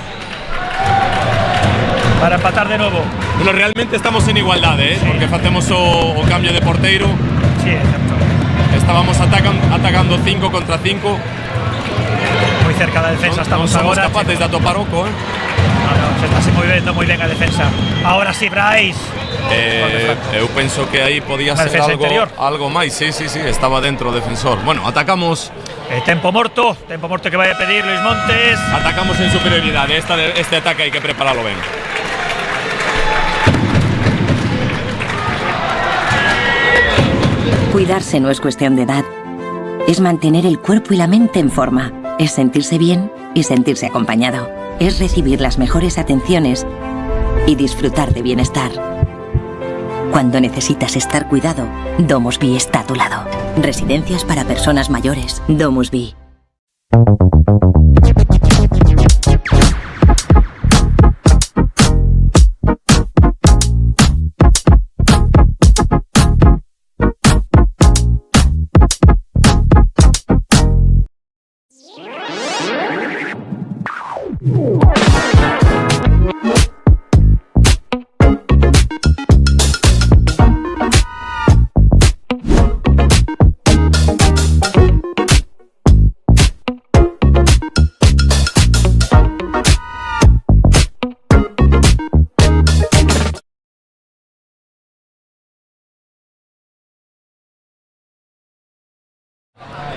para empatar de novo. Bueno, realmente estamos en igualdade, porque facemos o cambio de porteiro. Sí, é certo. Estábamos atacando 5 contra 5. Moi cerca da defensa estamos non somos agora. Capaces de atopar oco, No, se está movendo moi ben a defensa. Ahora sí, Brais. Eu penso que aí podía ser algo máis. Sí, estaba dentro o defensor. Bueno, atacamos. Tempo morto que vai a pedir Luis Montes. Atacamos en superioridade. Este ataque hai que preparalo ben. Cuidarse no es cuestión de edad. Es mantener el cuerpo y la mente en forma. Es sentirse bien y sentirse acompañado. Es recibir las mejores atenciones y disfrutar de bienestar. Cuando necesitas estar cuidado, DomusVi está a tu lado. Residencias para personas mayores. DomusVi.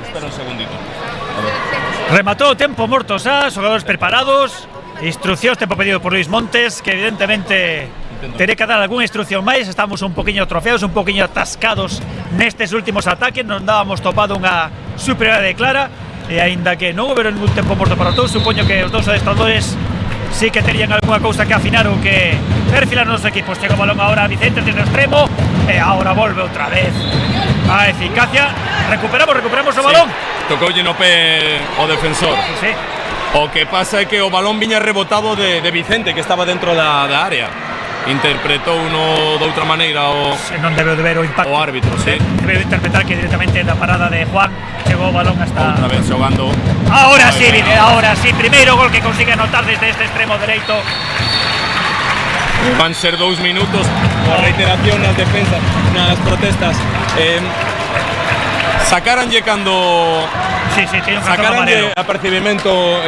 Espera un segundito. Rematou o tempo morto xa, xogadores preparados, instruccións, tempo pedido por Luis Montes, que evidentemente teré que dar algunha instrucción máis. Estamos un poquinho trofeados, un poquinho atascados nestes últimos ataques, non dábamos topado unha superioridade clara, e aínda que non houve ningún tempo morto para todos, supoño que os dous adestradores sí que terían algunha cousa que afinar ou que perfilar nos equipos. Chega o balón agora a Vicente desde o extremo, e agora volve outra vez a eficacia. Recuperamos o balón. Tocoulle no pé o defensor. Sí. O que pasa é que o balón viña rebotado de Vicente, que estaba dentro da área. Interpretou uno de outra maneira non debeu de ver o impacto. O árbitro, sí. Debeu interpretar que directamente da parada de Juan chegou o balón hasta outra vez xogando. Ahora sí, primeiro gol que consigue anotar desde este extremo dereito. Van ser 2 minutos. A reiteración nas defensas, nas protestas. Sacaranlle cando tiene un cartón amarelo. Apercibimento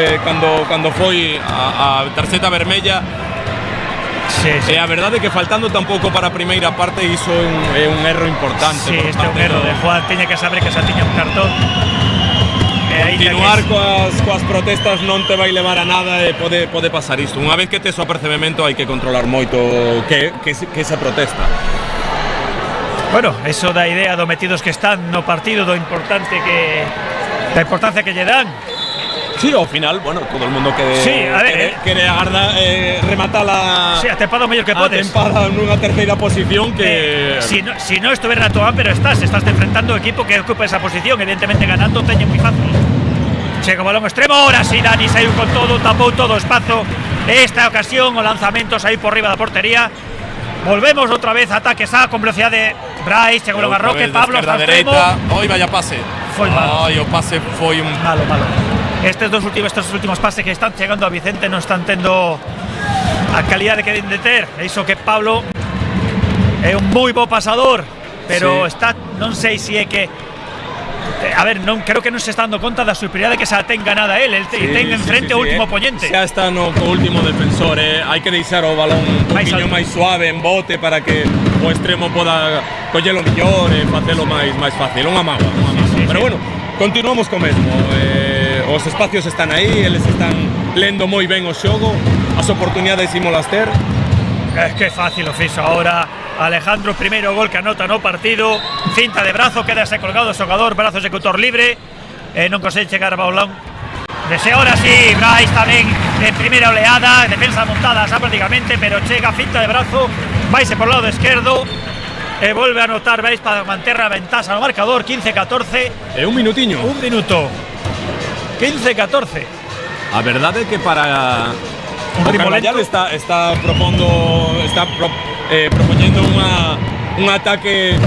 cando foi a tarxeta vermella. Sí. E a verdade é que faltando tampouco para a primeira parte, iso é un erro importante. Sí, este é un erro de Juan, tiña que saber que xa tiña un cartón. Continuar coas protestas non te vai levar a nada e pode pasar isto. Unha vez que tes o apercebimento hai que controlar moito que se protesta. Bueno, eso da idea do metidos que están no partido, da importancia que lle dan. Sí, ao final, bueno, todo o mundo quere agardar, rematala. Sí, atempado o mellor que podes. Atempada nunha terceira posición que si no estuviera na tua, pero estás enfrentando o equipo que ocupa esa posición, evidentemente ganando teñe moi fácil. Chega o balón extremo, ahora sí Dani saiu con todo, tapou todo o espazo. Esta ocasión o lanzamento saiu por riba da portería. Volvemos outra vez a ataques con velocidade. Brais, chegou a Roque, Pablo hasta o extremo. Oi, vaya pase. Foi malo. O pase foi un malo. Estes últimos pases que están chegando a Vicente non están tendo a calidade que deben de ter. É iso que Pablo é un moi bo pasador, pero sí. está, non sei se é que A ver, creo que non se está dando conta da superioridade que xa ten ganada el ten enfrente o último poñente. Xa está no último defensor, hai que deixar o balón un poquinho máis suave en bote para que o extremo poda collelo mellor e facelo máis fácil, unha mágoa. Pero bueno, continuamos co mesmo, os espacios están aí, eles están lendo moi ben o xogo, as oportunidades ímolas ter. Que fácil o fixo ahora Alejandro, primeiro gol que anota no partido, cinta de brazo, quedase colgado o xogador, brazo executor libre, non consegue chegar a balón. Desde ahora sí, Brais tamén en primeira oleada, defensa montada xa prácticamente, pero chega, cinta de brazo, vaise por o lado esquerdo e volve a anotar Brais para manter a ventaxa no marcador, 15-14. Un minutiño. Un minuto. 15-14. A verdade é que para o Carballal está propoñendo un ataque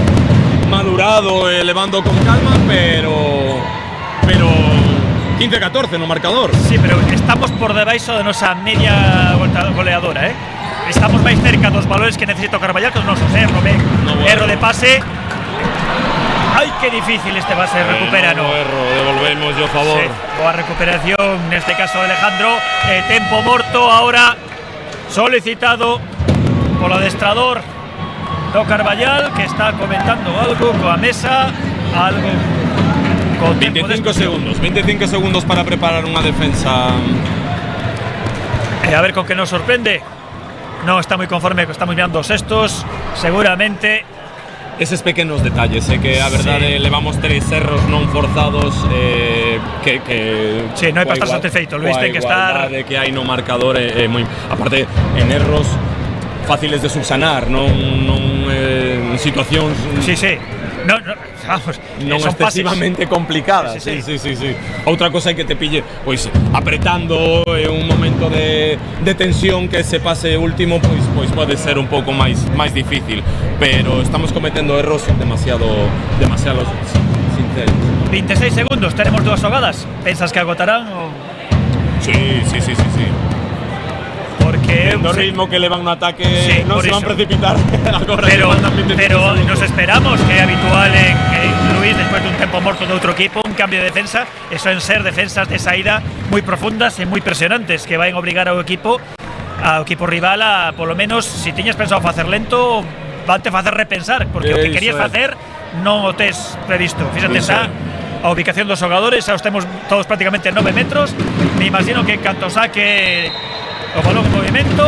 madurado, levando con calma, pero 15-14 no marcador. Sí, pero estamos por debaixo de nosa media goleadora, Estamos máis cerca dos valores que necesita o Carballal que os nosos, erro de pase. Ai, que difícil este base, recupera, no. Erro, devolvemos yo a favor. Sí, boa recuperación, neste caso de Alejandro. Tempo morto ahora solicitado polo adestrador do Carballal, que está comentando algo coa mesa, algo co tempo 25 segundos para preparar unha defensa. A ver con que nos sorprende. No está moi conforme, estamos mirando os estos, seguramente. Eses pequenos detalles, que a verdade levamos 3 erros non forzados que sí, non hai para estar satisfeito, Luis, ten que estar de que hai no marcador moi, aparte en erros fáciles de subsanar, non situacións non excesivamente complicadas. Sí. Outra cosa é que te pille pois apretando un momento de tensión, que se pase último pois pode ser un pouco máis difícil, pero estamos cometendo erros demasiado sinceros. 26 segundos, tenemos 2 xogadas. Pensas que agotarán ou? Sí. Porque no ritmo que levan no ataque, non se van a precipitar agora. Pero nos esperamos, que é habitual en Luis, despois dun tempo morto de outro equipo, un cambio de defensa, eso en ser defensas de saída moi profundas e moi presionantes, que van obrigar ao equipo rival a, polo menos, se tiñas pensado facer lento, vante facer repensar, porque o que querías facer non o tes previsto. Fíxate xa a ubicación dos xogadores, xa os temos todos prácticamente 9 metros. Me imagino que en canto saque o balón en movimento,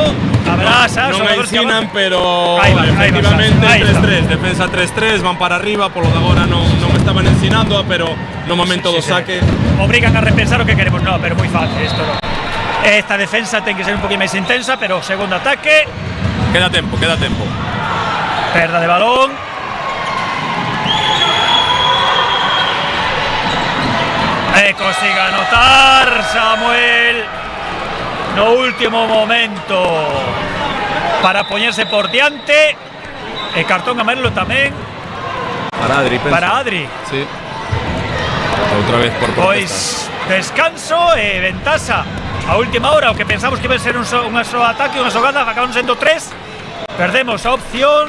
habrá xa xogadores que ensinan, pero efectivamente 3-3, defensa 3-3, van para arriba, polo de agora non estaban ensinando, pero no momento do saque obrigan a repensar o que queremos. No, pero moi fácil isto, no. Esta defensa ten que ser un poquinho máis intensa, pero segundo ataque. Queda tempo. Perda de balón. Consigue anotar Samuel no último momento para poñerse por diante. Cartón amarelo tamén para Adri. Sí. Outra vez por protesta. Pois descanso e ventaxa a última hora. O que pensamos que iba a ser un só ataque, unha xogada, acaban sendo 3. Perdemos a opción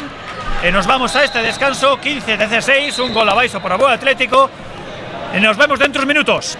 e nos vamos a este descanso. 15-16, un gol abaixo para o Boa Atlético e nos vemos dentro de minutos.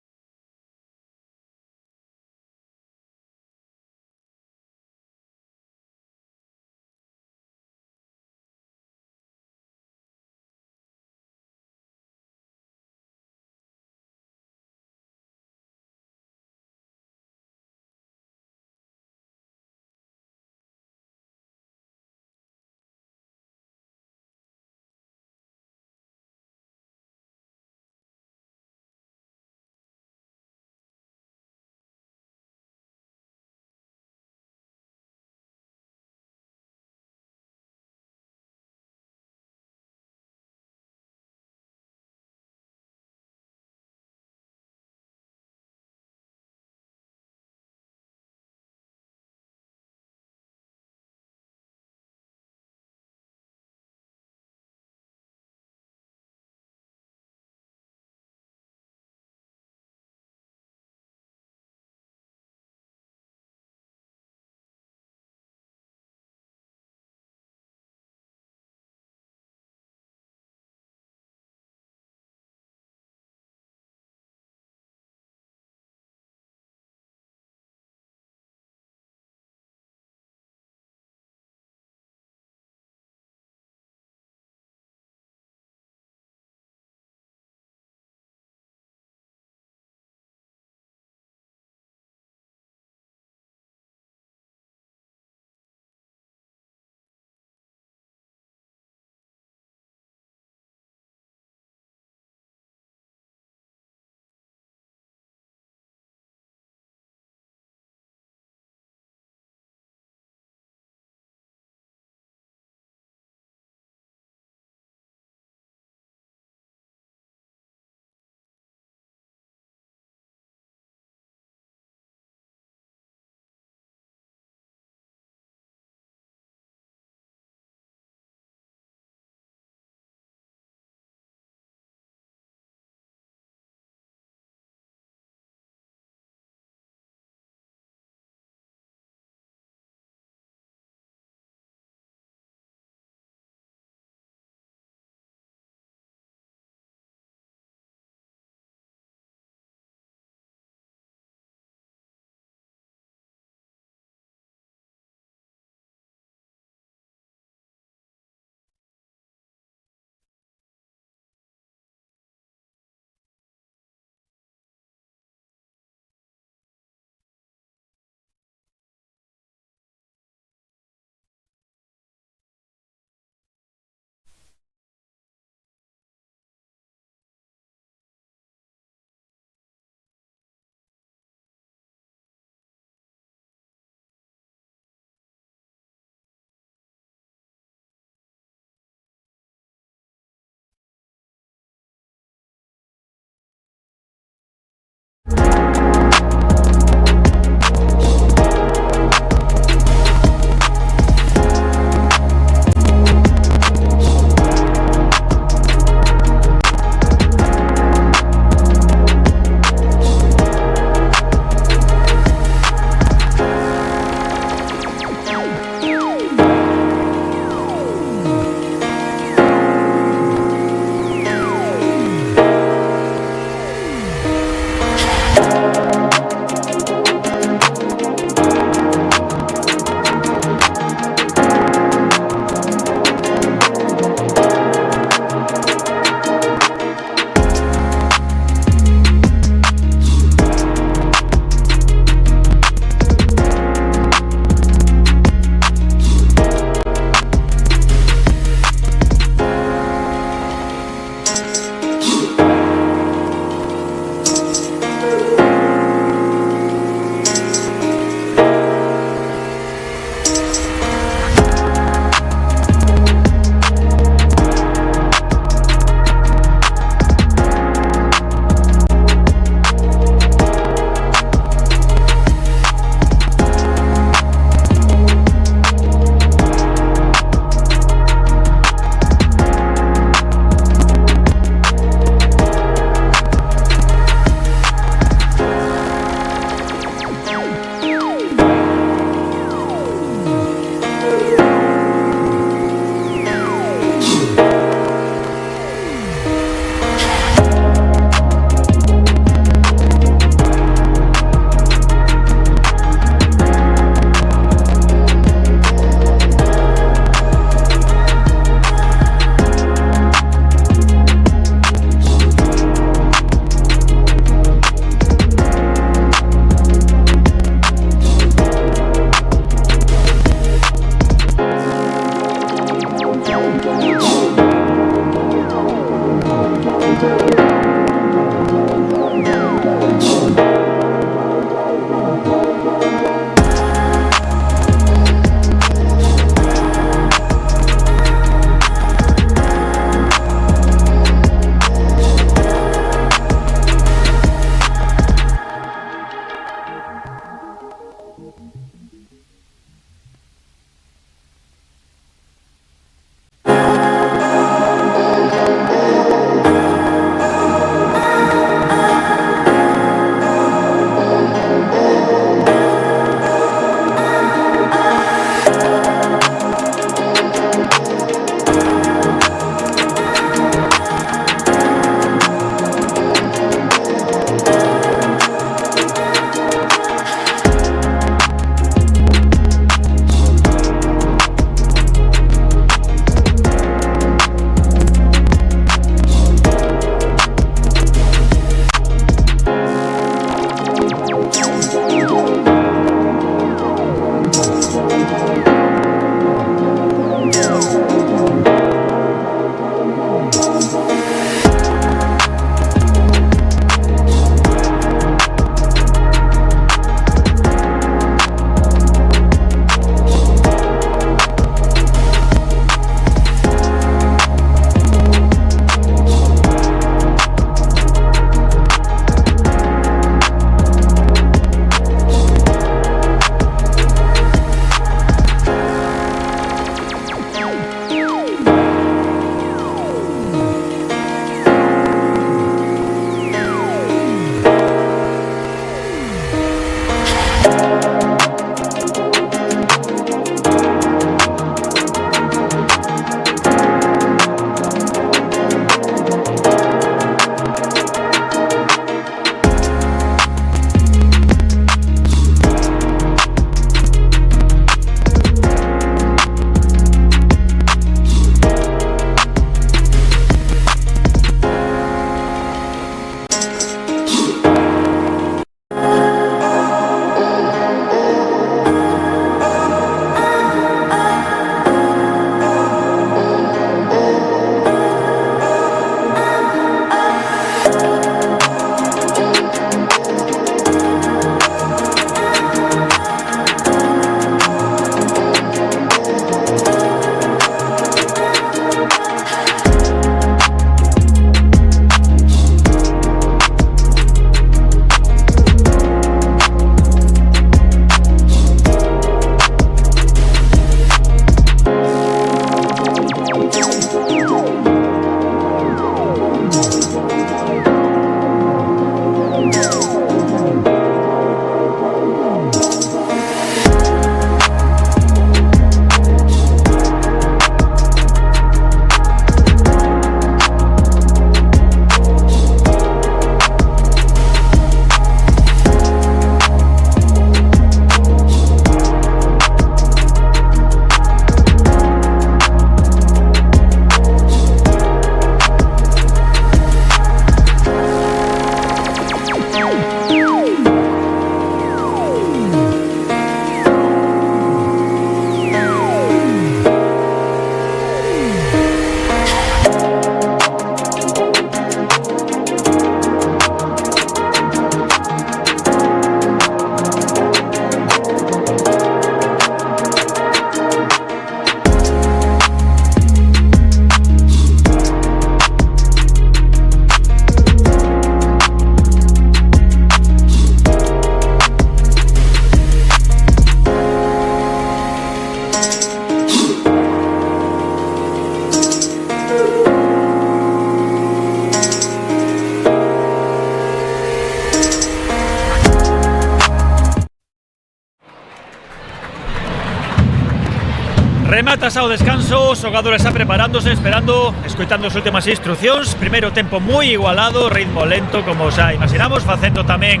Remata ao descanso, os xogadores xa preparándose, esperando, escoitando as últimas instruccións. Primeiro tempo moi igualado, ritmo lento, como xa imaginamos, facendo tamén,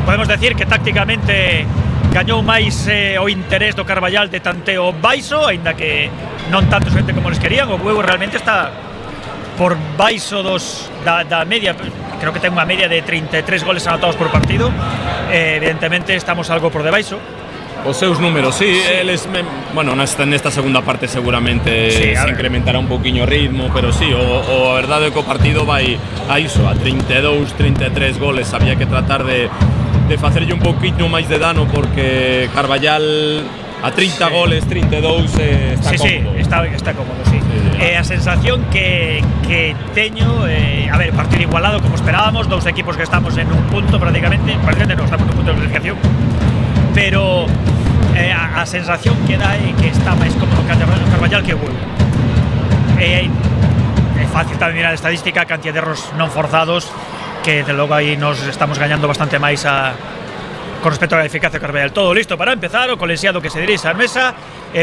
podemos decir que tácticamente gañou máis o interés do Carballal de tanteo baixo, aínda que non tanto xente como les querían. O Bueu realmente está por baixo da media, creo que ten unha media de 33 goles anotados por partido. Evidentemente estamos algo por debaixo. Os seus números, sí. Eles, bueno, nesta segunda parte seguramente se incrementará un poquinho o ritmo, pero sí, a verdade é que o partido vai a iso, a 32, 33 goles. Había que tratar de facerlle un poquinho máis de dano, porque Carballal a 30 goles, 32 está cómodo. Está cómodo, sí. A sensación que teño, a ver, partido igualado como esperábamos, dous equipos que estamos en un punto prácticamente, non estamos en un punto de clasificación, pero a sensación que dá é que está máis cómodo Carballal que o Bueu. É fácil tamén mirar a estadística, cantidad de erros non forzados, que de logo aí nos estamos gañando bastante máis con respecto á eficacia de Carballal. Todo listo para empezar, o colexiado que se dirixe á mesa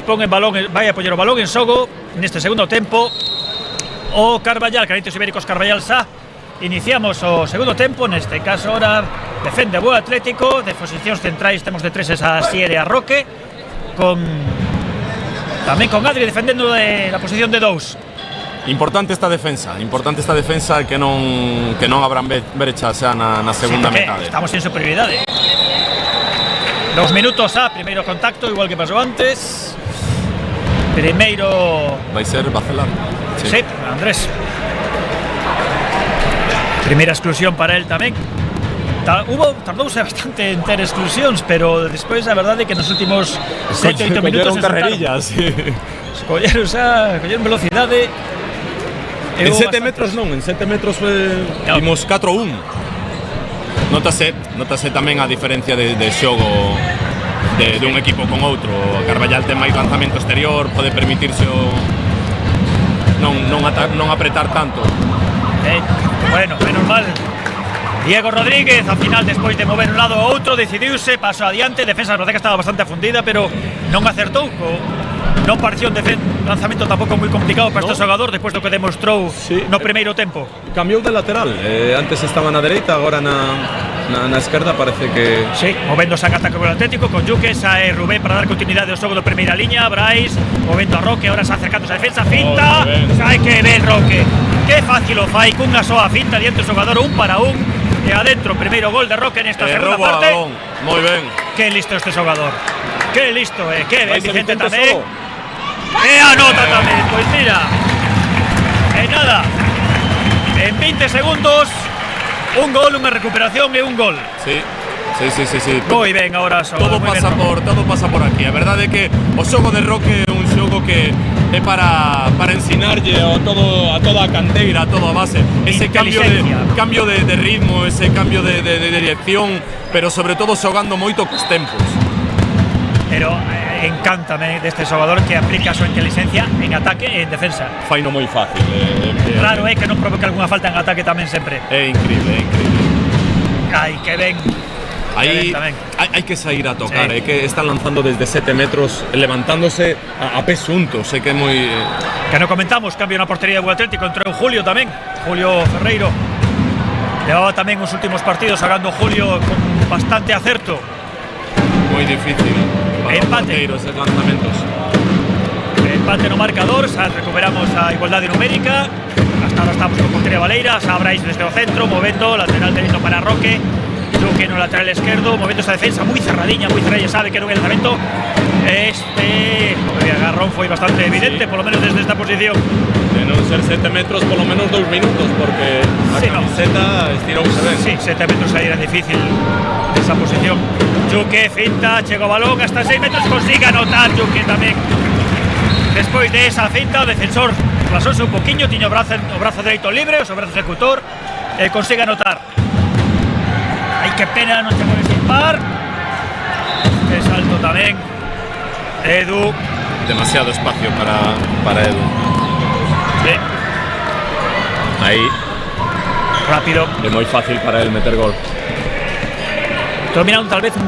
pon en balón, vai a poñer o balón en xogo neste segundo tempo. O Carballal, Caranitos Ibéricos Carballal xa. Iniciamos o segundo tempo, neste caso ahora defende o Bueu Atlético, de posicións centrais temos de tres a Siere a Roque, tamén con Adri defendendo de la posición de dous. Importante esta defensa que non abran brecha xa na segunda metade. Estamos en superioridade. 2 minutos primeiro contacto, igual que pasou antes. Primeiro vai ser Bacelar. Sí, Andrés. Primeira exclusión para él tamén. Tardouse bastante en ter exclusións, pero despois a verdade é que nos últimos 7-8 minutos carrerillas, sí. Colleron velocidade. En 7 metros non, en 7 metros vimos 4-1. Notase tamén a diferencia de xogo de un equipo con outro. Carballal ten máis lanzamento exterior, pode permitirse non apretar tanto. Bueno, menos mal. Diego Rodríguez, ao final, despois de mover un lado a outro, decidiuse, paso adiante. Defensa, a verdade que estaba bastante afundida, pero non acertou. Non pareció un lanzamento tampouco moi complicado para este xogador, despois do que demostrou no primeiro tempo. Cambiou de lateral, antes estaba na dereita, agora na esquerda, parece que... Sí, movéndose en ataque con el Atlético, con Yuques, a Rubén para dar continuidade ao xogo de primeira liña. Brais, movendo a Roque, ahora se acercándose a defensa, finta. Hai que ver Roque, que fácil o fai, cunha soa finta diante do xogador, 1 para 1. E adentro, primeiro gol de Roque nesta segunda parte. Moi ben. Que listo este xogador. Que listo, que ben Vicente tamén. E anota tamén, pois mira. E nada. En 20 segundos, un gol, unha recuperación e un gol. Sí. Moi ben agora todo pasa por aquí. A verdade é que o xogo de Roque é un xogo que é para ensinarlle a toda a canteira, a toda a base. Ese cambio de ritmo, ese cambio de dirección, pero sobre todo xogando moito cos tempos. Pero encántame deste xogador que aplica a súa inteligencia en ataque e en defensa. Faino moi fácil. Claro, é que non provoca algunha falta en ataque tamén sempre. É increíble. Ai, que ben. Aí hai que sair a tocar, que están lanzando desde 7 metros, levantándose a pés xuntos, que é moi... Que non comentamos, cambio na portería do Atlético, entrou Julio tamén, Julio Ferreiro. Levaba tamén os últimos partidos xogando Julio con bastante acerto. Moi difícil para empate. Esos lanzamentos. Empate no marcador, xa recuperamos a igualdade numérica. Hasta ahora estamos con portería Valeiras, a Brais desde o centro, movendo, lateral derecho para Roque. Duque no lateral esquerdo, movendo esa defensa moi cerradiña, sabe que non é el lanzamento. O agarrón foi bastante evidente, polo menos desde esta posición. De non ser 7 metros, polo menos 2 minutos, porque a camiseta estirouse ben. Sí, 7 metros aí era difícil desa posición. Duque, finta, chega o balón, hasta 6 metros, consiga anotar Duque tamén. Despois de esa finta, o defensor pasóse un poquinho, tiño o brazo dereito libre, o seu brazo ejecutor, e consiga anotar. Ai, que pena, non chegou a disipar. Que salto tamén. Edu. Demasiado espacio para Edu. Sí. Aí. Rápido. É moi fácil para él meter gol. Dominaron tal vez un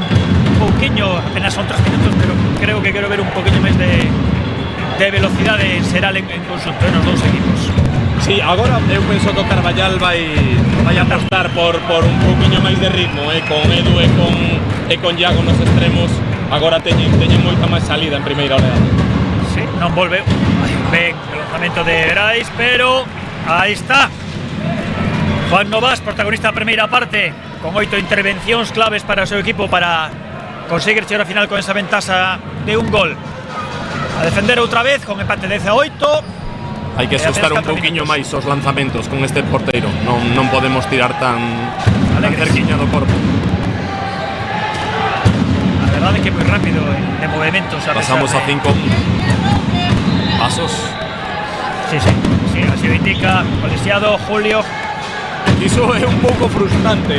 pouquiño, apenas son 3 minutos, pero creo que quero ver un poquinho máis de velocidade será en conxunto nos dous equipos. Sí, agora eu penso que o Carballal vai apostar por un pouquiño máis de ritmo, con Edu e con Iago nos extremos. Agora teñen moita máis salida en primeira oleada. Sí, non volve. Ben, o lanzamento de Brais, pero aí está. Juan Novas, protagonista da primeira parte, con 8 intervencións claves para o seu equipo para conseguir chegar ao final con esa ventaxa de un gol. A defender outra vez con empate 10-8. Hai que asustar un pouquiño máis os lanzamentos con este porteiro. Non podemos tirar tan cerquiña do corpo. A verdade é que é moi rápido de movimentos. Pasamos a 5 pasos. Sí, así lo indica o lisiado Julio. Iso é un pouco frustrante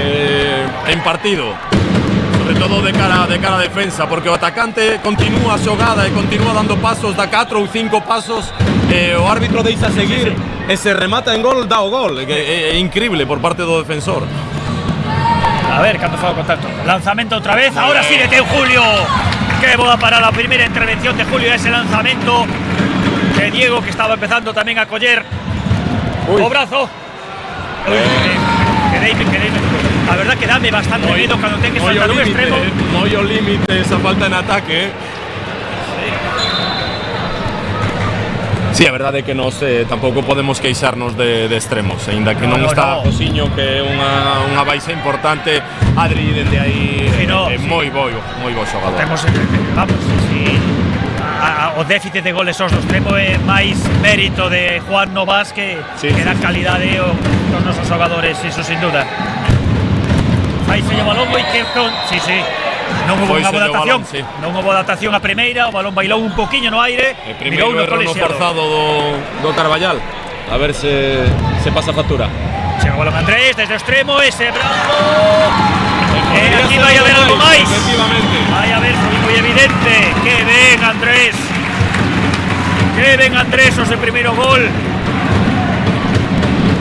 en partido, sobre todo de cara a defensa, porque o atacante continúa a xogada e continúa dando pasos, da 4 ou 5 pasos, o árbitro deixa seguir e se remata en gol, dá o gol. É increíble por parte do defensor. A ver, cando foi o contacto. Lanzamento outra vez, ahora sí detén Julio. Que boa para la primeira intervención de Julio, ese lanzamento de Diego, que estaba empezando tamén a coller o brazo. Quedeime. A verdad que dame bastante miedo cando ten que saltar un extremo. Moi ao límite esa falta en ataque. Sí, a verdade é que nos tampouco podemos queixarnos de extremos, aínda que non está Josiño, que é unha baixa importante. Adri dende aí moi bo xogador. Temos, vamos, o déficit de goles aos do extremo é máis mérito de Juan Novas que da calidade dos nosos xogadores, iso sin duda. Faise o balón moi que non houve unha boa adaptación, non houve adaptación a primeira, o balón bailou un poquinho no aire, mirou no colisiado forzado do Carballal. A ver se pasa factura. Chega o balón Andrés desde o extremo, ese brazo. Aquí vai a haber algo máis. Efectivamente. Vai a haber, foi moi evidente. Que ben Andrés. Que ben Andrés o seu primeiro gol.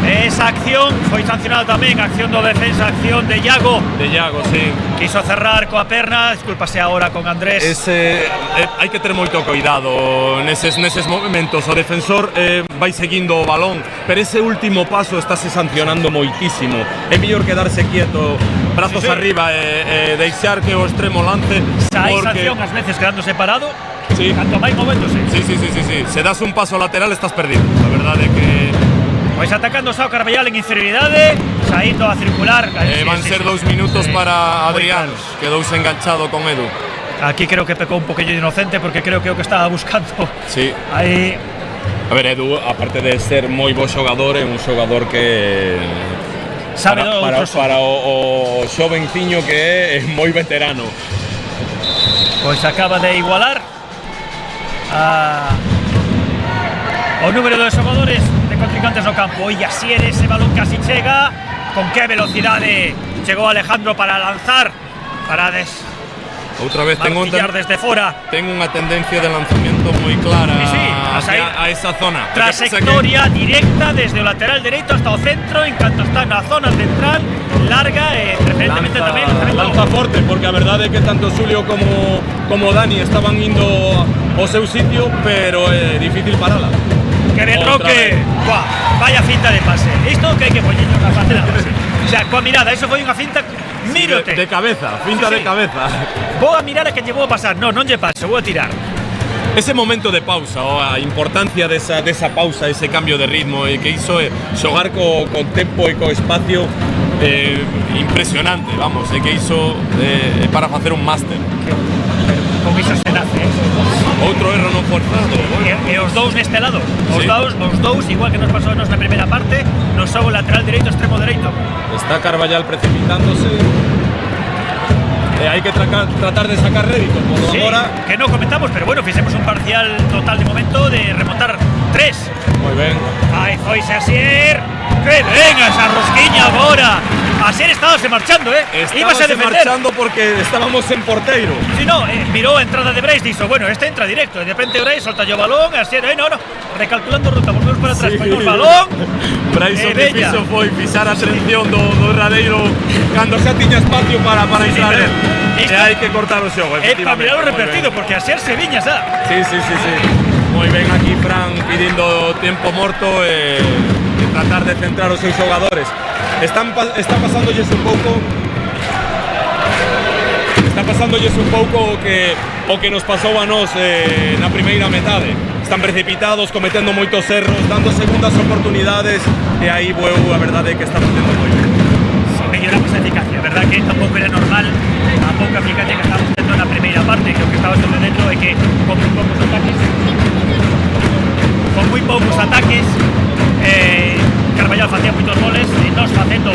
Esa acción foi sancionada tamén, acción do defensa, acción de Iago. De Iago, sí. Quiso cerrar coa perna, discúlpase agora con Andrés. Hai que ter moito cuidado neses momentos. O defensor vai seguindo o balón, pero ese último paso estáse sancionando moitísimo. É mellor quedarse quieto, brazos arriba e deixar que o extremo lance. Hai sanción ás veces quedándose parado. Sí. Canto máis movéndose. Sí. Se das un paso lateral estás perdido. A verdade é que pois atacando o Carballal en inferioridade, saindo a circular. Van ser 2 minutos para Adrián, quedouse enganchado con Edu. Aquí creo que pecou un poquillo de inocente porque creo que é o que estaba buscando. Sí. Aí. A ver, Edu, aparte de ser moi bo xogador, é un xogador que sabe para o xovenciño que é moi veterano. Pois acaba de igualar o número de xogadores contrincantes no campo. Oi, Asier, ese balón casi chega. Con que velocidade chegou Alejandro para lanzar, para outra vez martillar desde fora. Ten unha tendencia de lanzamiento moi clara a esa zona. Trayectoria directa desde o lateral dereito hasta o centro, en canto está na zona central, larga e preferentemente tamén lanza forte, porque a verdade é que tanto Xulio como Dani estaban indo ao seu sitio, pero é difícil parala. Que ben Roque. Vaya finta de pase. Isto que hai que poñer unha facela. O sea, coa mirada, eso foi unha finta. Mírote. De cabeza, finta de cabeza. Vou a mirar a que lle vou a pasar. Non lle paso, vou a tirar. Ese momento de pausa, a importancia desa pausa, ese cambio de ritmo, e que iso é xogar co tempo e co espacio impresionante, vamos, é que iso é para facer un máster. Con iso se nace, Outro erro non forzado. E os dous neste lado. Os dous, igual que nos pasou na primeira parte, nos xogo lateral dereito, extremo dereito. Está Carballal precipitándose. Hai que tratar de sacar rédito. Sí, agora que non comentamos, pero bueno, fixemos un parcial total de momento de remontar 3. Moi ben. Aí foise Asier. Que venga esa rosquiña agora. Asier estábase marchando, Estábase marchando porque estábamos en porteiro. Si no, mirou a entrada de Brais, dixo, bueno, este entra directo. E de repente Brais solta o balón, Asier, no, recalculando ruta, volvemos para atrás, ponemos o balón. Brais o que fixo foi pisar a atención do Radeiro cando xa tiña espacio para entrar él. E hai que cortar o xogo, efectivamente. É para mirar o repetido, porque Asier se viña xa. Sí. Moi ben aquí Fran pidindo tempo morto e tratar de centrar os seus xogadores. Está pasándolles un pouco o que nos pasou a nós na primeira metade. Están precipitados, cometendo moitos erros, dando segundas oportunidades, e aí a verdade é que está facendo moi ben. Melloramos a eficacia, a verdade que tampouco era normal a pouca eficacia que estábamos tendo na primeira parte, que o que estaba sucedendo é que con moi poucos ataques Carballal facía moitos goles e nós facendo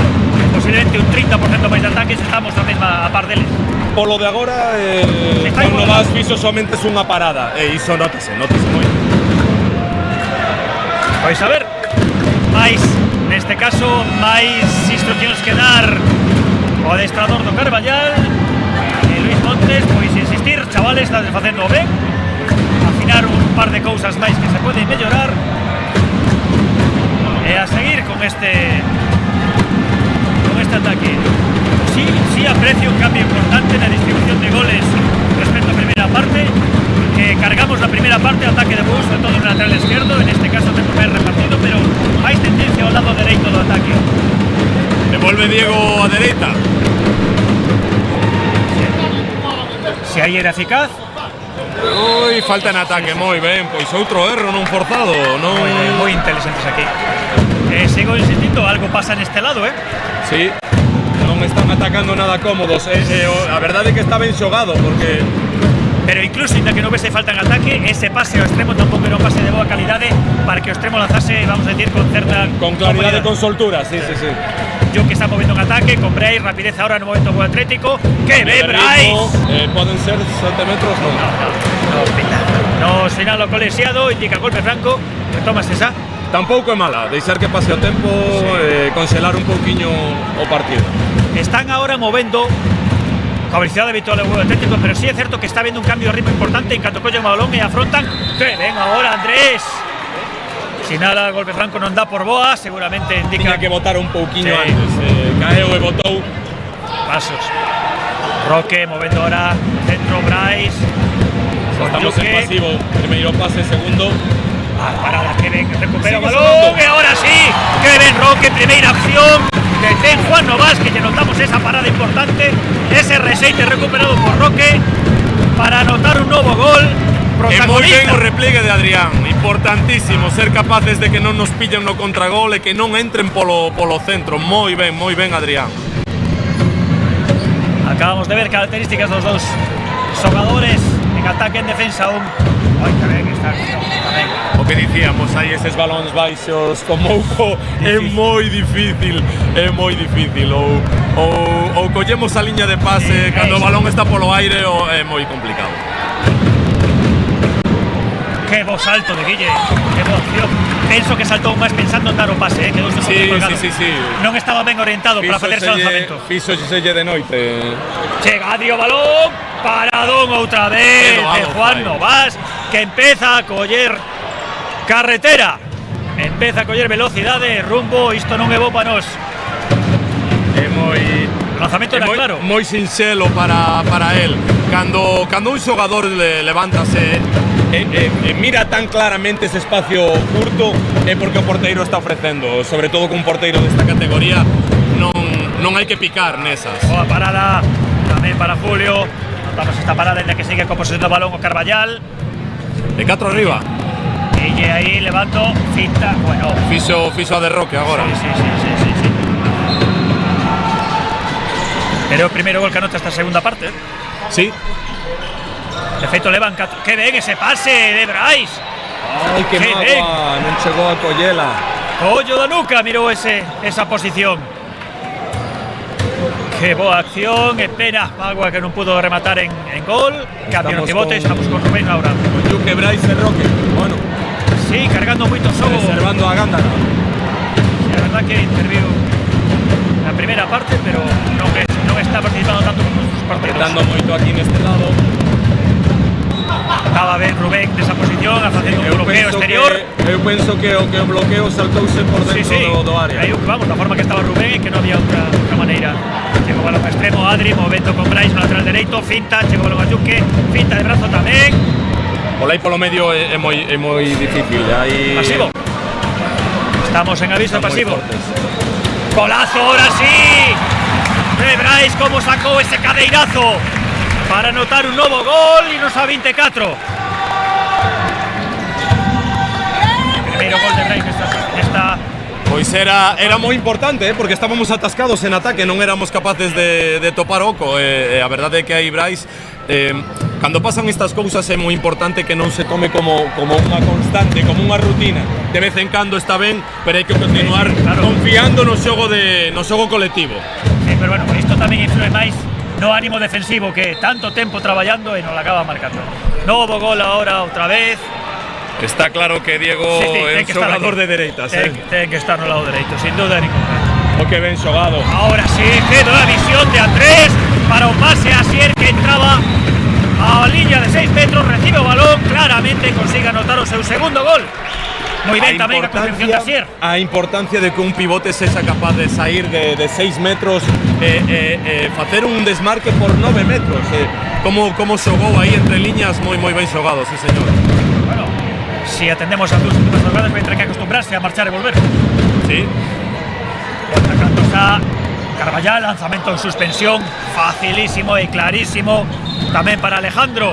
posiblemente un 30% máis de ataques, estamos a mesma a par deles. Polo de agora, Juan Novas fixo somente unha parada, e iso notase moi. Pois a ver, neste caso, máis instruccións que dar o adestrador do Carballal, Luis Montes, pois insistir, chavales, estás facendo ben, afinar un par de cousas máis que se poden mellorar, e a seguir con este ataque. Sí aprecio un cambio importante na distribución de goles respecto á primeira parte, que cargamos la primeira parte, ataque de bus, sobre todo no lateral izquierdo, en este caso tempo máis repartido, pero máis tendencia ao lado dereito do ataque. Devolve Diego a dereita. Se aí era eficaz. Ui, falta en ataque, moi ben, pois outro erro non forzado, non. Moi inteligentes aquí. Sigo insistindo, algo pasa neste lado, Sí. non están atacando nada cómodos. A verdade é que está ben xogado porque pero incluso ainda que non vese falta en ataque, ese pase ao extremo tampouco era un pase de boa calidade para que o extremo lanzase, vamos a decir, con certa claridade e con soltura, sí. Yo que está movendo un ataque, con Bryce, rapidez ahora no momento bo Atlético. ¡Que ve Bryce! Poden ser 7 metros, non. No señala o colexiado, indica golpe franco. Retomas esa. Tampouco é mala, deixar que pase o tempo, congelar un pouquiño o partido. Están ahora movendo a velocidade habitual do Atlético, pero sí é certo que está habiendo un cambio de ritmo importante en canto collen o balón e afrontan. Que ven agora Andrés. Sinala, golpe franco non dá por boa, seguramente indica Tiña que botar un pouquiño antes, caeu e botou. Pasos. Roque movendo ahora centro Bryce. Estamos en pasivo, primeiro pase, segundo. Parada, que ven, recupera o balón e ahora sí, que ven Roque, primeira acción. Detén Juan Novas, que lle notamos esa parada importante. Ese reseite recuperado por Roque para anotar un novo gol. E moi ben o repliegue de Adrián, importantísimo ser capaces de que non nos pillen no contragol e que non entren polo centro. Moi ben Adrián. Acabamos de ver características dos dous xogadores en ataque, en defensa. Ai, que ben está tamén. O que dicíamos, hai eses balóns baixos con Mouco, é moi difícil. Ou collemos a liña de pase cando o balón está polo aire, é moi complicado. Que bo salto de Guille, que bo opción. Penso que saltou máis pensando en dar o pase, que dos sí. Non estaba ben orientado para facer ese lanzamento. Fixo selle de noite. Chega Adri o balón, paradón outra vez de Juan Novas, que empeza a coller carretera, empeza a coller velocidade, rumbo, isto non é bo para nós. É moi lanzamento era claro. Moi sinxelo para el. Cando un xogador levántase e mira tan claramente ese espacio curto, é porque o porteiro está ofrecendo, sobre todo con un porteiro desta categoría, non hai que picar nesas. Boa parada tamén para Julio. Notamos esta parada en la que sigue con posesión do balón o Carballal. De 4 arriba. E aí levanto, finta, bueno. Fixo a de Roque agora. Sí. Pero o primeiro gol que anota esta segunda parte. Sí. De feito levan 4. Que ben ese pase de Bryce. Ai, que magua, non chegou a collela. Collo da nuca, mirou esa posición. Que boa acción, é pena Magua que non pudo rematar en gol. Cambio no pivote, estamos con Rubén ahora. Con Yuque, Bryce e Roque. Bueno. Sí, cargando moito xogo. Reservando a Gándara. Sí, a verdad que interviu na primeira parte, pero non está participando tanto como nos partidos. Apretando moito aquí neste lado. Estaba ben Rubén nesa posición, facendo un bloqueo exterior. Eu penso que o bloqueo saltouse por dentro do área. Aí vamos, da forma que estaba Rubén, que non había outra maneira. Chegou o balón ao extremo, Adri, movendo con Bryce no lateral dereito, finta, chegou o balón a Yuque, finta de brazo tamén. Polo aí polo medio é moi difícil. Aí pasivo. Estamos en aviso pasivo. Golazo, ahora sí. De Bryce, como sacou ese cadeirazo para anotar un novo gol e nos a 24. Primeiro gol de Bryce nesta pois era moi importante, porque estábamos atascados en ataque, non éramos capaces de topar oco. A verdade é que aí Bryce, cando pasan estas cousas é moi importante que non se tome como unha constante, como unha rutina. De vez en cando está ben, pero hai que continuar confiando no xogo colectivo. Sí, pero bueno, isto tamén influe máis no ánimo defensivo, que tanto tempo traballando e non la acaba marcando. Novo gol ahora outra vez. Está claro que Diego é un xogador de dereitas. Ten que estar no lado dereito, sin duda ninguna. O que ben xogado. Ahora sí, queda la visión de Andrés para un pase a Asier, que entraba a liña de 6 metros, recibe o balón, claramente consigue anotar o seu segundo gol. Moi ben tamén a concepción de Asier. A importancia de que un pivote sexa capaz de sair de 6 metros e facer un desmarque por 9 metros. Como xogou aí entre liñas, moi ben xogado, sí señor. Bueno, si atendemos a dúas últimas jornadas, vai ter que acostumbrarse a marchar e volver. Sí. Atacando a Carballal, lanzamento en suspensión, facilísimo e clarísimo tamén para Alejandro.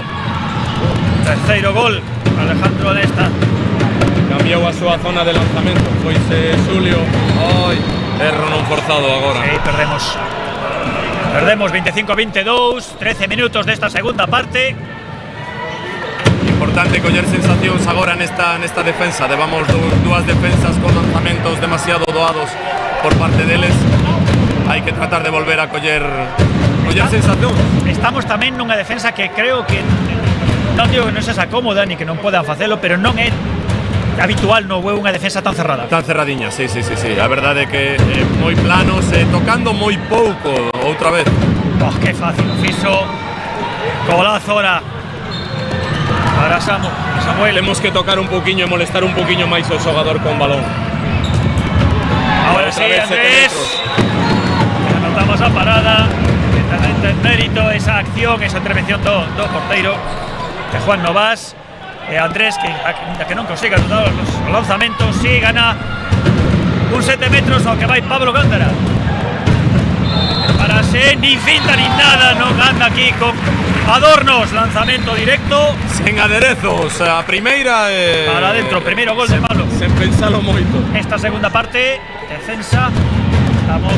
Terceiro gol para Alejandro desta. Cambiou a súa zona de lanzamento, pois Xulio. Ai, erro non forzado agora. Sí, perdemos Perdemos 25-22, 13 minutos desta segunda parte. Importante coller sensacións agora nesta defensa. Levamos dúas defensas con lanzamentos demasiado doados por parte deles. Hai que tratar de volver a coller sensacións. Estamos tamén nunha defensa que creo que non digo que non sexa cómoda ni que non podan facelo, pero non é habitual no veo unha defensa tan cerrada. Tan cerradiña, sí. A verdade é que moi planos, tocando moi pouco outra vez. Que fácil o fixo. Golazo ahora para Samuel. Temos que tocar un pouquiño e molestar un pouquiño máis o xogador con balón. Ahora sí, Andrés. Anotamos a parada. En mérito esa acción, esa intervención do porteiro de Juan Novas. Andrés que non consiga anotar os lanzamentos, si gana un 7 metros ao que vai Pablo Gándara. Para ni finta ni nada, non anda aquí con adornos, lanzamento directo. Sen aderezos, a primeira para adentro, primeiro gol de Pablo. Sen pensalo moito. Esta segunda parte, defensa, estamos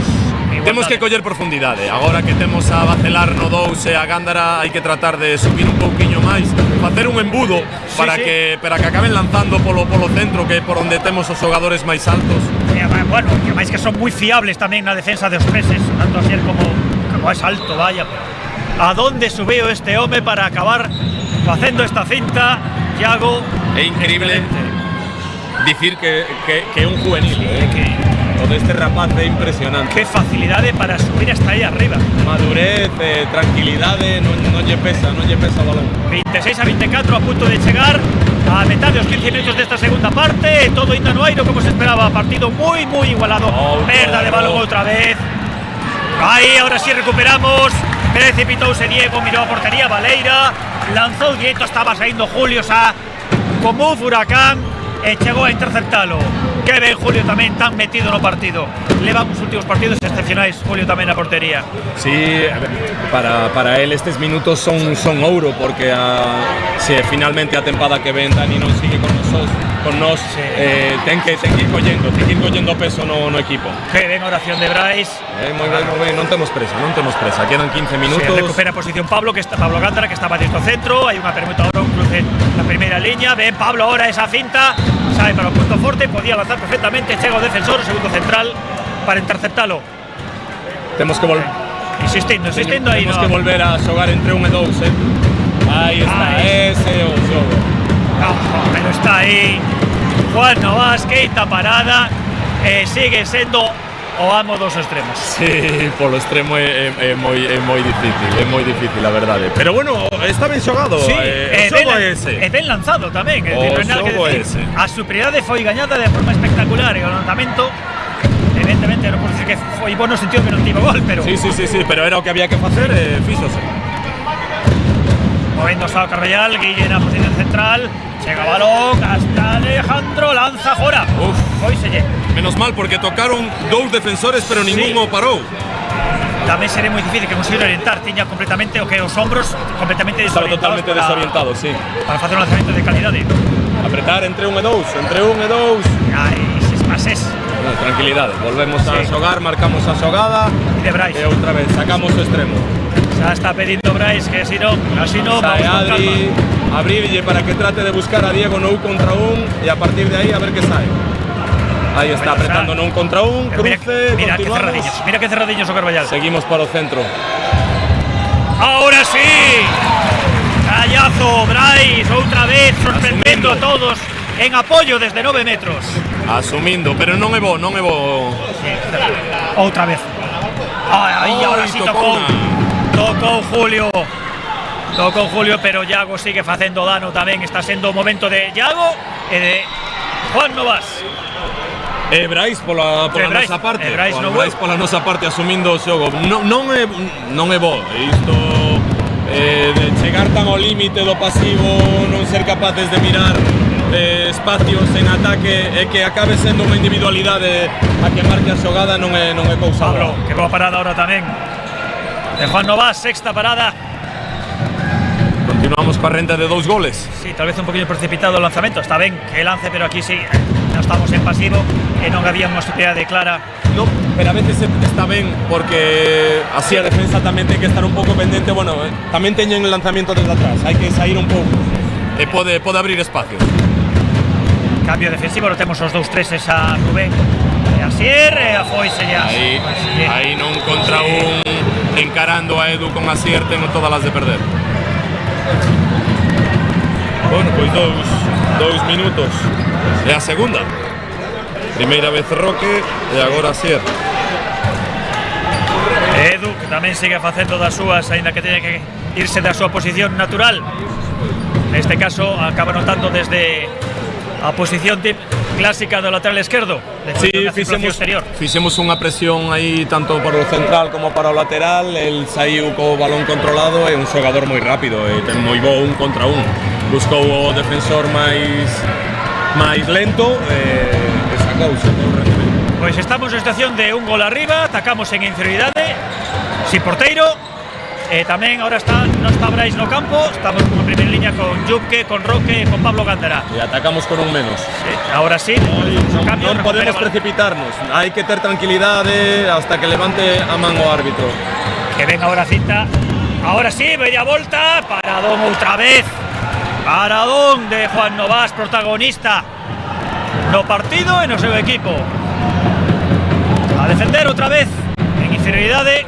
temos que coller profundidade. Agora que temos a Bacelar no 2 e a Gándara, hai que tratar de subir un pouquiño máis, facer un embudo para que acaben lanzando polo centro, que é por onde temos os xogadores máis altos. Bueno, que máis que son moi fiables tamén na defensa dos treses, tanto Asier como es alto, vaya. A donde subeo este home para acabar facendo esta cinta, Iago? É increíble dicir que é un juvenil, o deste rapaz é impresionante. Que facilidade para subir hasta aí arriba. Madurez, tranquilidade, non lle pesa o balón. 26-24, a punto de chegar a metade dos 15 minutos desta segunda parte. Todo ainda no aire como se esperaba, partido moi igualado. Perda de balón outra vez. Aí, ahora sí recuperamos. Precipitouse Diego, mirou a portería Valeira, lanzou directo, estaba saindo Julio como un furacán e chegou a interceptalo. Que ben Julio tamén tan metido no partido. Leva os últimos partidos excepcionais Julio tamén na portería. Sí, para él estes minutos son ouro, porque se finalmente a tempada que ven Dani non sigue con nós, ten que ir collendo peso no equipo. Que ben oración de Brais. Moi ben, non temos presa, quedan 15 minutos. Recupera posición Pablo Gándara, que estaba dentro centro, hai unha permuta ahora, un cruce na primeira liña, ven Pablo ahora esa finta, sabe para o punto forte, podía lanzar perfectamente, chega o defensor, o segundo central para interceptalo. Temos que volver insistindo aí. Temos que volver a xogar entre 1 e 2, Aí está, ese é o xogo. Pero está aí Juan Novas, queita parada, sigue sendo o amo dos extremos. Sí, polo extremo é moi difícil, a verdade. Pero bueno, está ben xogado. Sí, o xogo é ese. É ben lanzado tamén. O xogo é ese. A superioridade foi gañada de forma espectacular e o lanzamento, evidentemente, non posso dicir que foi bo no sentido que non tivo gol, pero Sí, pero era o que había que facer e fíxose. Movendo a Carvallal, Guille na posición central, chega balón hasta Alejandro, lanza fora. Foiselle. Menos mal, porque tocaron dous defensores, pero ningún o parou. Tamén seré moi difícil que conseguir orientar. Tiña completamente os hombros completamente desorientados. Estaba totalmente desorientado, sí. Para facer un lanzamento de calidade. Apretar entre 1 e 2. Ai, ses pases. Tranquilidade, volvemos a xogar, marcamos a xogada. E de Brais. E outra vez, sacamos o extremo. Xa está pedindo Brais que así non, Sae Adri, abrille para que trate de buscar a Diego no 1 contra 1 e a partir de aí a ver que sae. Aí está apretando no 1 contra 1, cruce, mira continuamos. Mira que cerradillos o Carvallal. Seguimos para o centro. Ahora sí. Callazo, Brais, outra vez sorprendendo a todos en apoyo desde 9 metros. Asumindo, pero non é bo. Outra vez. Aí ahora sí tocou Julio, pero Iago sigue facendo dano tamén. Está sendo o momento de Iago e de Juan Novas. Brais pola nosa parte. Brais pola nosa parte asumindo o xogo. Non é bo. Isto de chegar tan ao límite do pasivo, non ser capaces de mirar espacios en ataque e que acabe sendo unha individualidade a que marque a xogada non é cousa Pablo, que boa parada ahora tamén de Juan Novas, sexta parada. Continuamos coa renta de 2 goles. Sí, tal vez un poquinho precipitado o lanzamento. Está ben que lance, pero aquí sí non estamos en pasivo e non había unha posibilidade clara. No, pero a veces está ben porque así a defensa tamén ten que estar un pouco pendente. Bueno, tamén teñen el lanzamiento desde atrás, hai que sair un pouco e pode abrir espacio. Cambio defensivo, lo temos os 2-3 a Rubén e Asier e a Foise ya. Aí non contra un encarando a Edu con Asier ten todas as de perder. Bueno, pois dous minutos. É a segunda. Primeira vez Roque e agora Asier. Edu, que tamén sigue facendo das súas, aínda que teña que irse da súa posición natural. Neste caso, acaba notando desde a posición clásica do lateral esquerdo. Sí, fixemos unha presión aí tanto para o central como para o lateral. El saiu co balón controlado, é un xogador moi rápido e ten moi bo un contra un. Buscou o defensor máis lento e sacouse o rendimento. Pois estamos na situación de un gol arriba, atacamos en inferioridade, sin porteiro. Tamén ahora non está Brais no campo, estamos como primeira liña con Yupke, con Roque e con Pablo Gándara. E atacamos con un menos. Sí, ahora sí, non podemos precipitarnos, hai que ter tranquilidade hasta que levante a man o árbitro. Que ven ahora cinta, ahora sí, media volta, paradón outra vez. Paradón de Juan Novás, protagonista no partido e no seu equipo. A defender outra vez en inferioridade.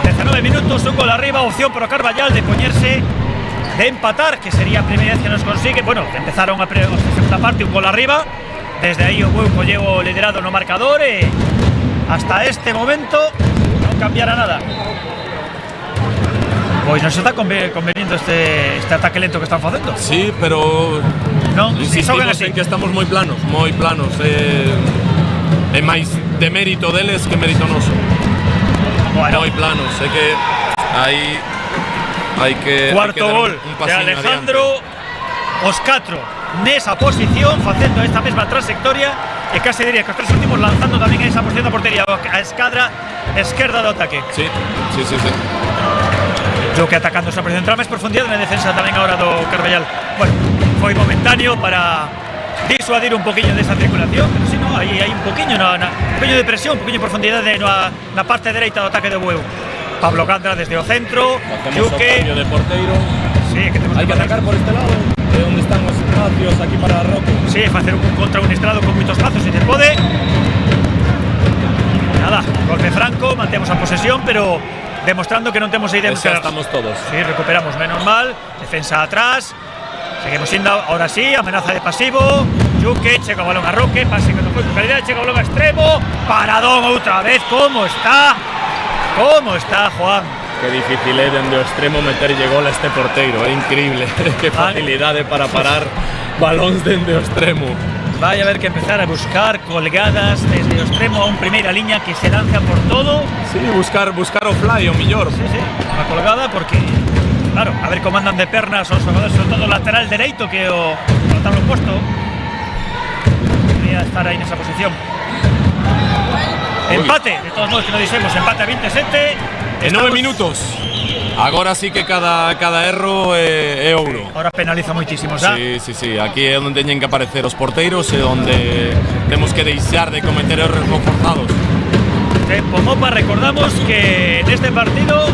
19 minutos, un gol arriba, opción para Carballal de poñerse, de empatar, que sería a primeira vez que nos consigue. Bueno, empezaron a segunda parte, un gol arriba. Desde aí o Bueu colleu liderado no marcador e hasta este momento non cambiará nada. Pois non se está conveniendo este ataque lento que están facendo. Sí, pero non, insistimos en que estamos moi planos. É máis de mérito deles que mérito noso. Bueno. Moi planos, é que hai que cuarto gol de Alejandro os 4 nesa posición, facendo esta mesma trayectoria e case diría que os 3 últimos lanzando tamén a esa posición da portería, a escadra esquerda do ataque. Sí. Yo que atacando esa posición, entra máis profundidade na defensa tamén agora do Carballal. Bueno, foi momentáneo para disuadir un poquinho desa circulación, pero si no, aí hai un poquinho de presión, un poquinho de profundidade na parte dereita do ataque do Bueu. Pablo Gándara desde o centro, Yuque, cambio de porteiro. Sí, que hai que atacar por este lado, onde están os espacios aquí para Roque. Sí, facer un contra un estrado con moitos espazos, se pode. Nada, golpe franco, mantemos a posesión, pero demostrando que non temos idea. Xa estamos todos. Sí, recuperamos menos mal, defensa atrás. Seguimos siendo, ahora sí, amenaza de pasivo. Yuque, chega o balón a Roque, pase que non foi con calidad, chega o balón a extremo. Paradón outra vez, ¿cómo está? ¿Cómo está, Juan? Qué difícil é dende o extremo meterlle gol a este porteiro, é increíble. Que facilidade para parar balóns dende o extremo. Vai a haber que empezar a buscar colgadas desde o extremo a un primeira liña que se lanza por todo. Sí, buscar o fly, o millor. Sí, unha colgada porque, claro, a ver como andan de pernas os xogadores, sobre todo o lateral dereito que o lateral opuesto debería estar aí nesa posición. Empate, de todos modos que non dixemos, empate a 27. En 9 minutos. Agora sí que cada erro é ouro. Ahora penaliza moitísimo, xa. Sí, aquí é onde teñen que aparecer os porteiros e onde temos que deixar de cometer erros forzados. Tempo mopa, recordamos que neste partido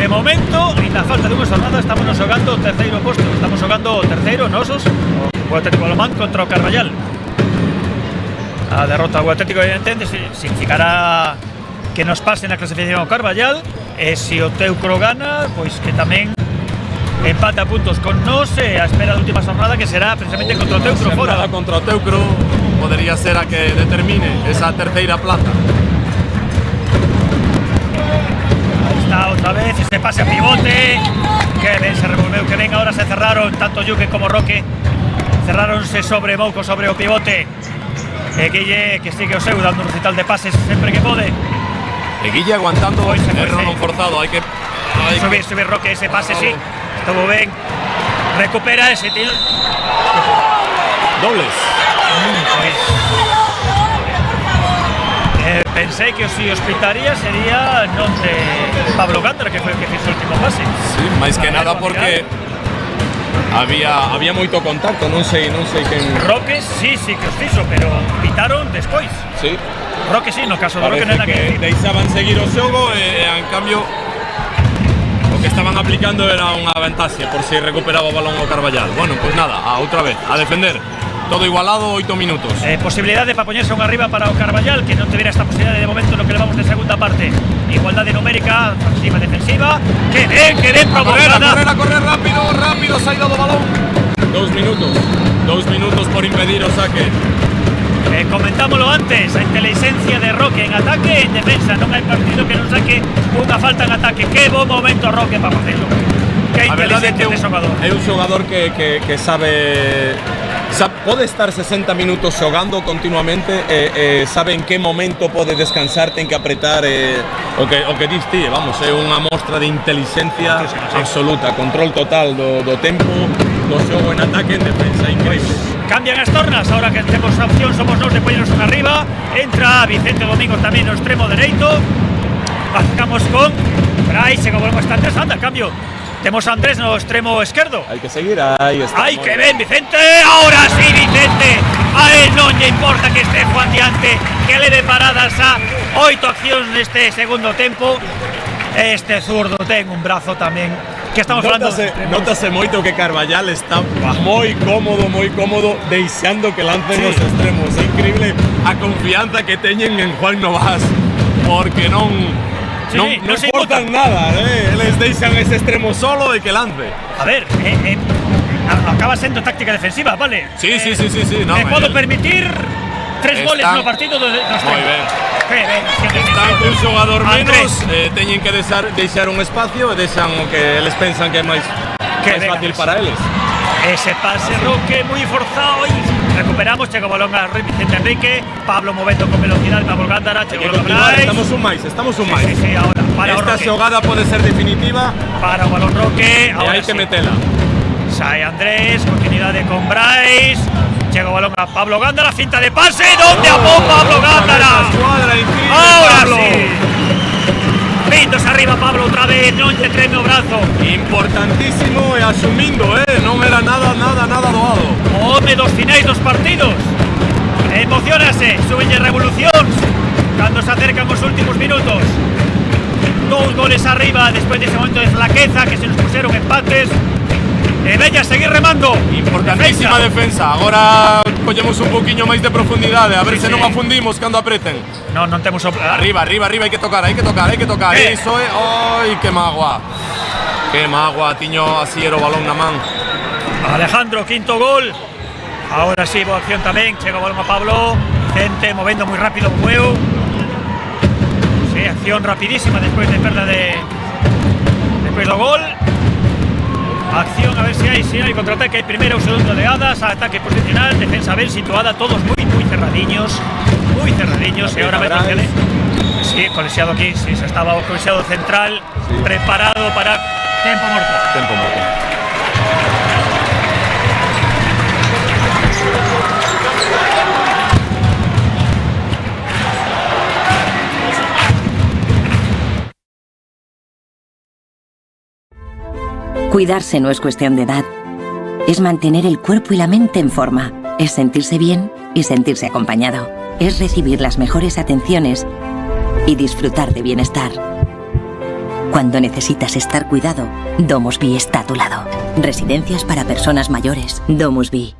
de momento, ainda falta de unha jornada, estamos xogando o terceiro posto, estamos xogando o terceiro nosos, o Atlético Balomán contra o Carballal. A derrota do Atlético evidente significará que nos pase na clasificación o Carballal, e se o Teucro gana, pois que tamén empata puntos con nós e a espera da última jornada que será precisamente contra o Teucro fora. Contra o Teucro podería ser a que determine esa terceira plaza. Aí está outra vez este pase a pivote, que ben se revolveu, que ben ahora se cerraron tanto Yuque como Roque, cerráronse sobre Mouco, sobre o pivote. E Guille, que sigue o seu dando un recital de pases sempre que pode. E Guille aguantando erro non forzado, hai que subir Roque ese pase, sí. Estuvo ben. Recupera ese tiro. Dobles. Pensei que si os pitaría sería non de Pablo Gándara, que foi o que fixo o último pase. Sí, máis que nada porque había moito contacto, non sei quen. Roque sí que os fixo, pero pitaron despois. Sí. Roque sí, no caso de Roque non era que deixaban seguir o xogo e en cambio o que estaban aplicando era unha vantaxe por si recuperaba o balón o Carballal. Bueno, pues nada, a outra vez, a defender. Todo igualado, 8 minutos. Posibilidade para poñerse un arriba para o Carballal, que non tivera esta posibilidade de momento no que levamos de segunda parte. Igualdade numérica, defensiva. Que ben provocada. A correr, rápido, saída do balón. 2 minutos por impedir o saque. Comentámoslo antes, a inteligencia de Roque en ataque e en defensa. Non hai partido que non saque unha falta en ataque. Que bo momento Roque para facelo. Que inteligente este xogador. É un xogador que sabe pode estar 60 minutos xogando continuamente e sabe en que momento pode descansar, ten que apretar o que dis ti, vamos, é unha mostra de inteligencia absoluta, control total do tempo, do xogo en ataque e en defensa, increíble. Cambian as tornas, ahora que temos a opción somos nós de poñernos un arriba. Entra Vicente Domingo tamén no extremo dereito. Bajamos con Brais, que volvemos a Andrés, anda, cambio. Temos a Andrés no extremo esquerdo. Hai que seguir, aí está. ¡Ay, que ben, Vicente! ¡Ahora sí, Vicente! A él non lle importa que este Juan diante, que le dé paradas a 8 accións neste segundo tempo. Este zurdo ten un brazo tamén. Que estamos falando. Notase moito que Carballal está moi cómodo deixando que lancen os extremos. É increíble a confianza que teñen en Juan Novas, porque non importan nada, les deixan ese extremo solo e que lance. A ver, acaba sendo táctica defensiva, vale? Sí. No, me podo permitir 3 goles no partido dos moi ben. Están con un xogador menos, teñen que deixar un espacio e deixan o que eles pensan que é máis fácil para eles. Ese pase Roque moi forzado e recuperamos, chega o balón a Vicente Enrique, Pablo movendo con velocidade, Pablo Gándara, chega o balón a Brais. Estamos un máis. Sí, ahora para esta xogada pode ser definitiva. Para o balón Roque, ahora hai que metela. Sai Andrés, continuidade con Brais. Chega o balón a Pablo Gándara, cinta de pase, ¿dónde apó Pablo Gándara? Ahora sí. Pintos arriba Pablo outra vez, non lle treme o brazo. Importantísimo e asumindo, non era nada doado. Home dos finais dos partidos. Emocionase, súbenlle revolucións cando se acercan os últimos minutos. 2 goles arriba despois dese momento de flaqueza que se nos puseron empates. E veña, seguir remando. Importantísima defensa. Agora collemos un poquinho máis de profundidade, a ver se non afundimos cando apreten. Non temos arriba, hai que tocar. Iso é, oi, que magua. Tiño así o balón na man. Alejandro, quinto gol. Ahora sí, boa acción tamén. Chega o balón a Pablo. Vicente movendo moi rápido o juego. Sí, acción rapidísima despois de perda despois do gol. Acción, a ver si hay contraataque, hay primero o segundo de Hadas, ataque posicional, defensa ben situada, todos muy cerradiños, y ahora Beto sí, colexiado aquí, sí, se estaba o colexiado central, preparado para tempo morto. Cuidarse no es cuestión de edad. Es mantener el cuerpo y la mente en forma. Es sentirse bien y sentirse acompañado. Es recibir las mejores atenciones y disfrutar de bienestar. Cuando necesitas estar cuidado, DomusVi está a tu lado. Residencias para personas mayores. DomusVi.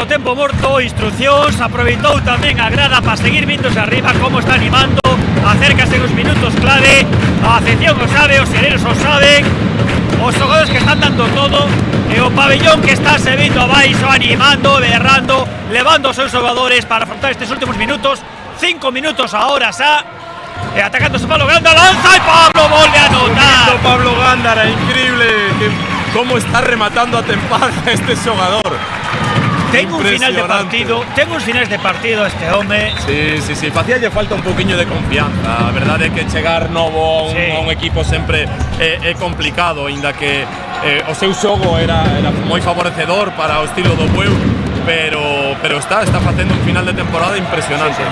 o tempo morto, instruccións, aproveitou tamén a grada para seguir vindose arriba como está animando, acércase os minutos clave, a afición o sabe, os serenos o saben, os xogadores que están dando todo, e o pabellón que está se vindo abaixo, animando, berrando, levando os seus xogadores para afrontar estes últimos minutos, 5 minutos ahora xa, e atacándose Pablo Gándara, lanza e Pablo volve a anotar. Pablo Gándara, increíble cómo está rematando a tempada este xogador. Tengo un final de partido, tengo uns finais de partido este home. Sí, facíalle falta un poquinho de confianza. A verdade é que chegar novo a un equipo sempre é complicado, aínda que o seu xogo era moi favorecedor para o estilo do Bueu, pero está facendo un final de temporada impresionante.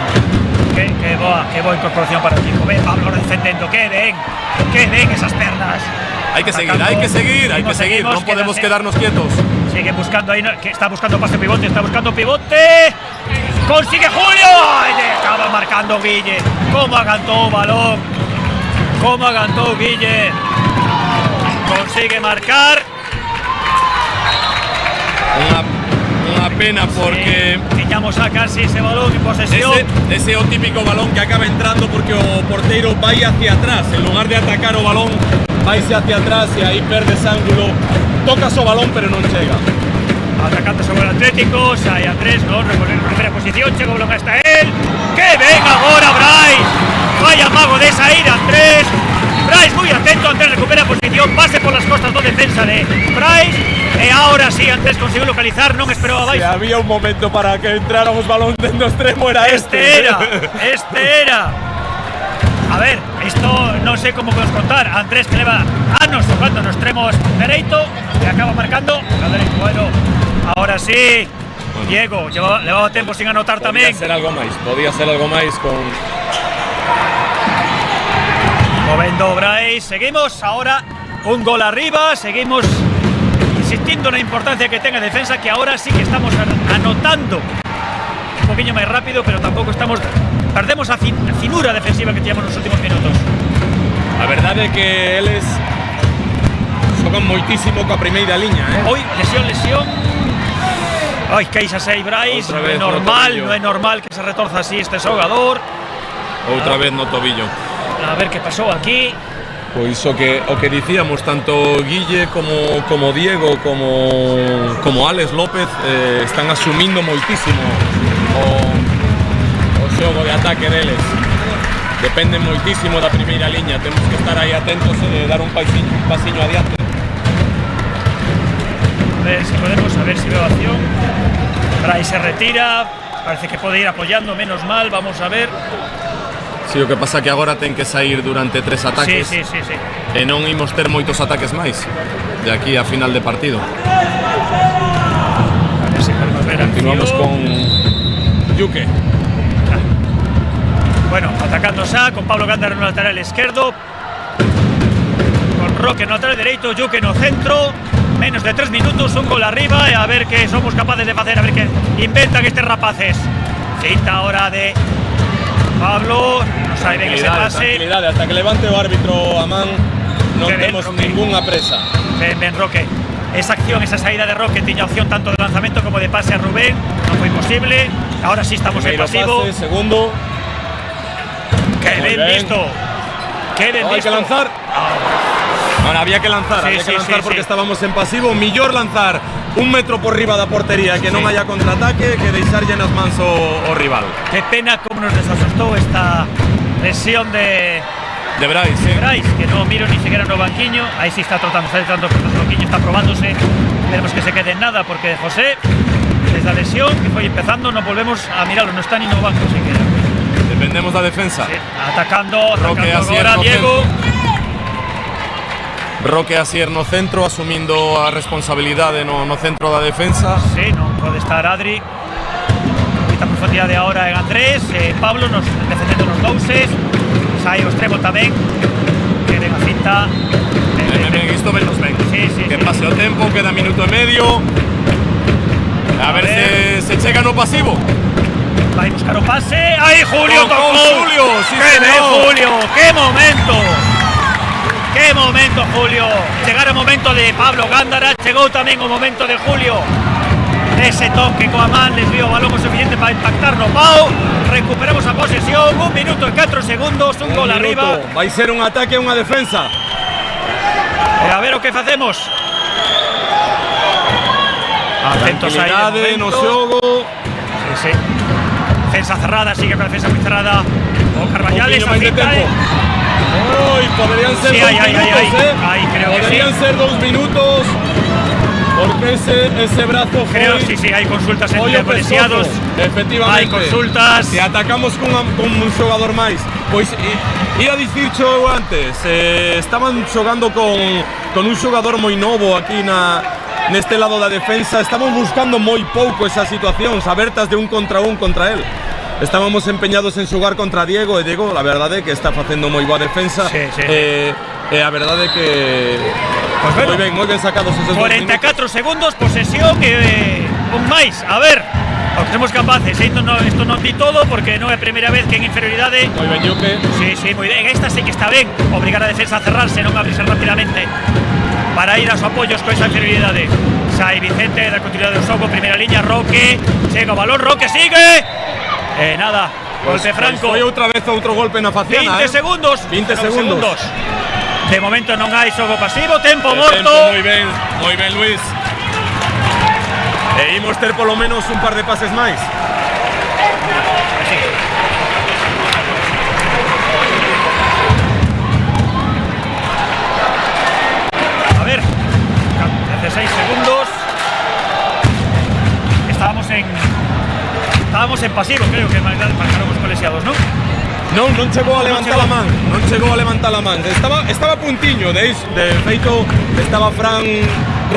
Que boa incorporación para o equipo. Ve Pablo defendendo, que ben esas pernas. Hay que seguir, no podemos quedarnos quietos. Sigue buscando ahí, que está buscando pase pivote, consigue Julio, y acaba marcando Guille. Cómo agantó balón, Guille, consigue marcar. Una pena porque tiñamos a casi ese balón en posesión. Ese o típico balón que acaba entrando porque o porteiro vai hacia atrás, en lugar de atacar o balón, vaise hacia atrás e aí perdes ángulo. Tocas o balón pero non chega. Atacando sobre el Atlético, sai Andrés, no, recorrer primera posición, chega o balón hasta él. Que ven agora Brais. Vaya mago de sair Andrés. Brais moi atento, Andrés recupera posición, pase por las costas do defensa de Brais. E ahora sí, Andrés conseguiu localizar, non esperou a Brais. Había un momento para que entraran os balóns dentro extremo, era este era. A ver, isto non sei como podemos contar. Andrés que leva anos jugando no extremo dereito e acaba marcando. Bueno, ahora sí. Diego levaba tempo sin anotar tamén. Podía ser algo máis con movendo Brais. Seguimos ahora un gol arriba, seguimos insistindo na importancia que ten a defensa, que ahora sí que estamos anotando un poquinho máis rápido, pero tampouco perdemos a finura defensiva que teníamos nos últimos minutos. A verdade é que eles xogan moitísimo coa primeira liña, Hoy lesión. Ai, queixas aí Brais, non é normal que se retorza así este xogador. Outra vez no tobillo. A ver que pasou aquí. Pois o que dicíamos, tanto Guille como Diego como Alex López están asumindo moitísimo o xogo de ataque deles. Dependen moitísimo da primeira liña, temos que estar aí atentos e dar un pasiño adiante. A ver si veo acción. Brais se retira, parece que pode ir apoyando, menos mal, vamos a ver. Si, o que pasa que agora ten que sair durante 3 ataques. Sí. E non imos ter moitos ataques máis de aquí a final de partido. A ver si podemos ver. Continuamos con Yuque. Bueno, atacando xa con Pablo Gándara no lateral esquerdo, con Roque no lateral dereito, Yuque no centro. Menos de 3 minutos, un gol arriba, e a ver que somos capaces de facer, a ver que inventan estes rapaces. Cinta ahora de Pablo, non sabe ben ese pase. Tranquilidade, hasta que levante o árbitro a man non temos ninguna presa. Ben Roque. Esa acción, esa saída de Roque tiña opción tanto de lanzamento como de pase a Rubén, non foi posible. Ahora sí estamos en pasivo. Pase, segundo. Que ben visto. Hay que lanzar. Bueno, había que lanzar, porque estábamos en pasivo. Millor lanzar 1 metro por riba da portería, que non haya contraataque, que deixarlle nas mans o rival. Qué pena como nos desasustó esta lesión de Brais, sí. Brais, que no miro ni siquiera no banquiño. Ahí sí está tratando por el banquiño, está probándose. Esperemos que se quede en nada, porque José, desde la lesión que fue empezando, no volvemos a mirarlo, no está ni no banco siquiera. Dependemos da defensa. Sí, atacando Roque ahora Diego. Roque Asier no centro, asumindo a responsabilidade no centro da defensa. Sí, non pode estar Adri. Esta profundidade ahora en Andrés, Pablo nos defendendo nos douses. Sai o extremo tamén. Que ven a cinta. Isto menos ben. Sí. Que pase o tempo, queda minuto e medio. A ver se chega no pasivo. Vai buscar o pase. ¡Ay, Julio tocou! Julio! Sí, ¡Qué bien, Julio! ¡Qué momento! ¡Qué momento, Julio! Chegar o momento de Pablo Gándara, chegou tamén o momento de Julio. ese toque coa man, desvío o balón o suficiente para impactar no pau. Recuperamos a posesión, 1 minuto e 4 segundos, un gol arriba. Vai ser un ataque e unha defensa. A ver o que facemos. Atentos aí Tranquilidade no xogo. Sí. Defensa cerrada, sigue con la defensa muy cerrada. O Carballal, esa máis de cinta, tempo. Podrían ser Sí, 2 ay, minutos, ay, creo que podrían sí. ser 2 minutos. Porque ese brazo Creo, foi, sí, hay consultas foi entre o pescozo. lesionados. Efectivamente. Hay consultas. E atacamos con un xogador máis. Pois ia dicircho eu antes, estaban xogando con un xogador moi novo aquí neste lado da defensa. Estaban buscando moi pouco esas situacións abertas de un contra él. Estábamos empeñados en xogar contra Diego e Diego, la verdade é que está facendo moi boa defensa. Sí. A verdade é que Pues bueno, moi ben sacados esos 44 segundos, posesión e un máis. A ver, o que somos capaces. Isto non di todo porque non é a primeira vez que en inferioridade. Moi ben, Yuke. Sí, moi ben. Esta sí que está ben. Obrigar a defensa a cerrarse, non abrirse rápidamente para ir a sus apoyos con esa inferioridade. Sai Vicente, da continuidade do xogo, primeira liña, Roque, chega o balón, Roque sigue. Nada, golpe franco. Foi outra vez outro golpe na faciana. 20 segundos. 20 segundos. De momento non hai xogo pasivo, tempo De morto. Moi ben, Luis. E imos ter polo menos un par de pases máis. A ver, 16 segundos. Estábamos en pasivo, creo que marcaron os colexiados, ¿no? Non chegou a levantar a man. Non chegou a levantar a man. Estaba a puntiño, de feito, estaba Fran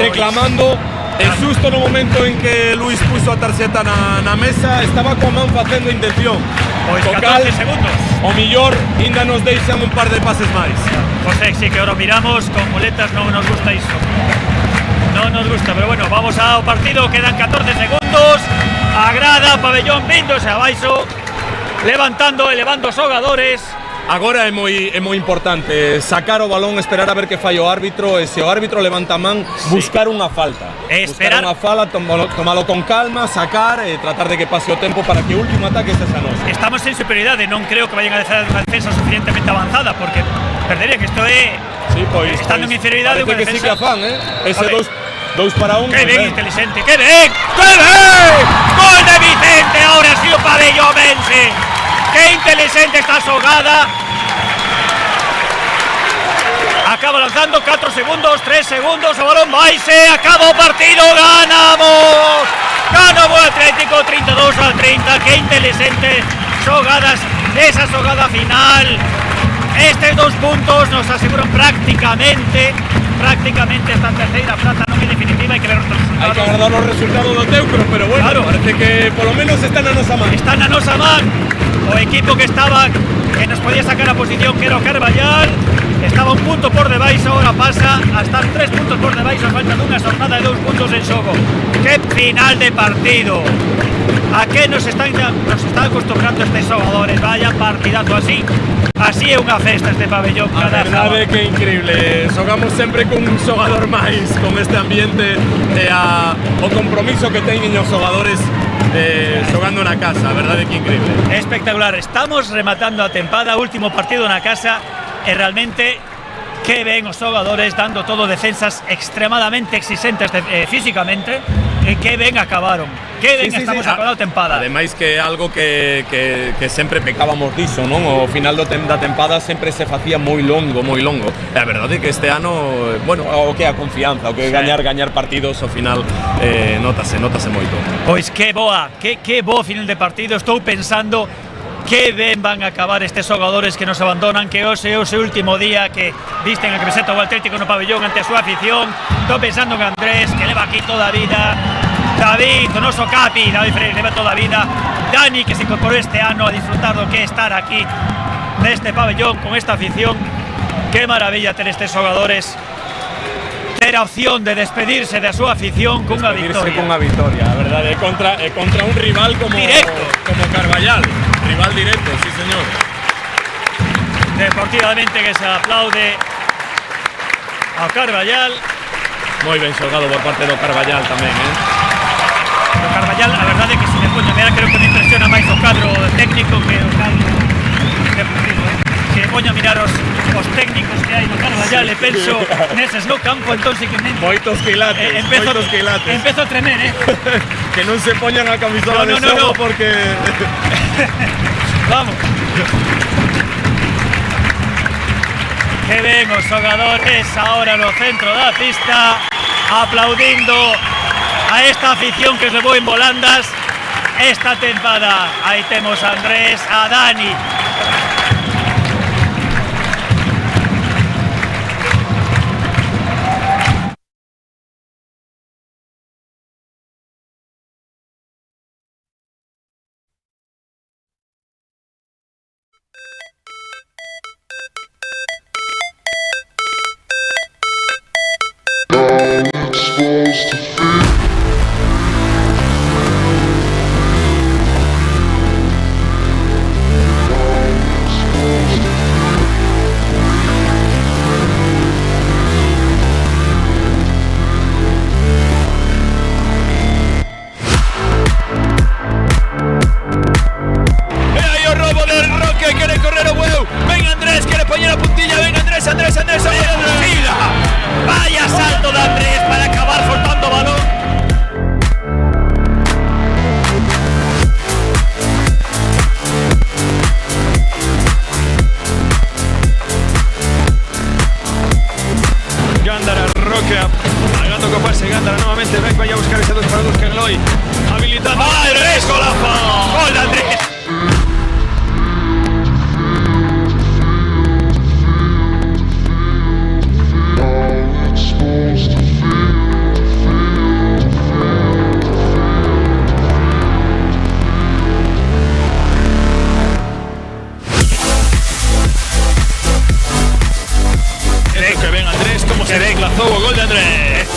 reclamando. E xusto no momento en que Luis puso a tarxeta na mesa, estaba coa man facendo intención. Pois Co 14 segundos. O millor ainda nos deixan un par de pases máis. José, sí que ahora miramos, con muletas non nos gusta iso. No nos gusta, pero bueno, vamos ao partido, quedan 14 segundos. Agrada, pabellón vindose abaixo, elevando os xogadores. Agora é moi importante sacar o balón, esperar a ver que fai o árbitro, e se o árbitro levanta a man, buscar unha falta. Esperar. Buscar unha falta, tomalo con calma, sacar e tratar de que pase o tempo para que o último ataque sexa noso. Estamos en superioridade, non creo que vayan a hacer unha defensa suficientemente avanzada, porque perdería que isto é... Sí, pois, estando en inferioridade, parece unha que sí que defensa... afán, Ese Vale. 2 para 1. ¡Qué bien, inteligente! ¡Qué bien! ¡Qué bien! ¡Gol de Vicente! Ahora sí o pabellomense. ¡Qué inteligente esta xogada! Acaba lanzando 4 segundos, 3 segundos, o balón vaise, acaba o partido, ganamos! Gana o Atlético 32-30, qué inteligente xogadas, esa xogada final. Estes 2 puntos nos aseguran prácticamente esta terceira plaza, non é definitiva, hai que ver os resultados. Hai que agardar os resultados do Teucro, pero bueno, Claro. parece que polo menos está na nosa man. Está na nosa man. O equipo que nos podía sacar a posición, que era o Carballal, estaba un punto por debaixo, ahora pasa a estar 3 puntos por debaixo, falta dunha xornada de 2 puntos en xogo. Que final de partido. A que nos están acostumbrando estes xogadores. Vaya partidazo así. Así é unha festa este pabellón. A verdade é que é increíble. Xogamos sempre con un xogador máis, con este ambiente e o compromiso que teñen os xogadores xogando na casa. A verdade é que é increíble. Espectacular. Estamos rematando a tempada, último partido na casa e realmente que ven os xogadores dando todo, defensas extremadamente exigentes físicamente, e que ben acabaron. Que ben estamos acabando a tempada. Ademais que é algo que sempre pecábamos diso, non? O final da tempada sempre se facía moi longo. E a verdade é que este ano, bueno, o que é a confianza, o que é gañar partidos, ao final notase moito. Pois que boa, que bo final de partido. Estou pensando que ben van a acabar estes xogadores que nos abandonan, que hoxe é o seu último día, que visten a camiseta do Atlético no pabellón ante a súa afición. Estou pensando en Andrés, que leva aquí toda a vida, David, o noso capi, David Freire, leva toda a vida, Dani, que se incorporou este ano a disfrutar do que é estar aquí neste pabellón con esta afición. Que maravilla ter estes xogadores, ter a opción de despedirse da súa afición cunha victoria. Cunha victoria, a verdade, é contra un rival como Carballal. Rival directo, sí señor. Deportivamente que se aplaude ao Carballal. Moi ben xogado por parte do Carballal tamén, do Carballal, a verdade é que se me poño a mirar, creo que me impresiona máis o cadro técnico que o cadro deportivo, Se me poño a mirar os técnicos que hai no Carballal e penso neses no campo, entón si que Moitos quilates, moitos quilates. Empezo a tremer, Que non se poñan a camisola de xogo porque... Vamos. Que ven os xogadores ahora no centro da pista aplaudindo a esta afición que os levou en volandas esta tempada. Aí temos a Andrés, a Dani. Vaya salto de Andrés para acabar soltando balón. Gándara, Roque pagando coparse. Gándara nuevamente. Beck vaya a buscar ese 2 para 2 que Eloy habilitando. ¡Andrés, golazo! ¡Gol de Andrés! Que ven Andrés, como se desplazó. Gol de Andrés.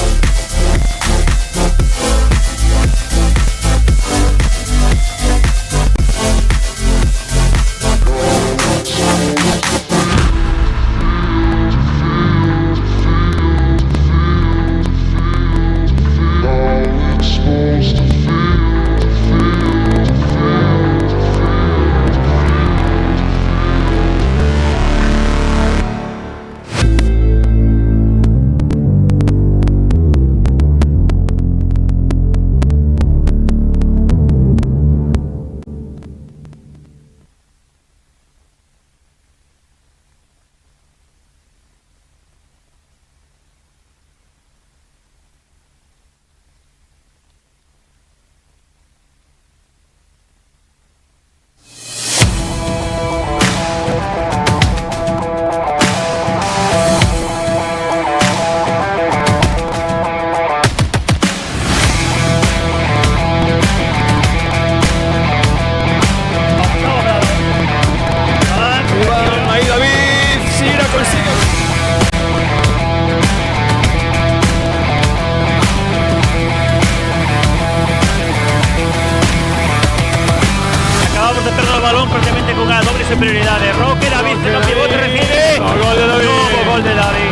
Superioridade. Roque, David, se lo pivote, recibe. Gol de David. Nuevo gol de David.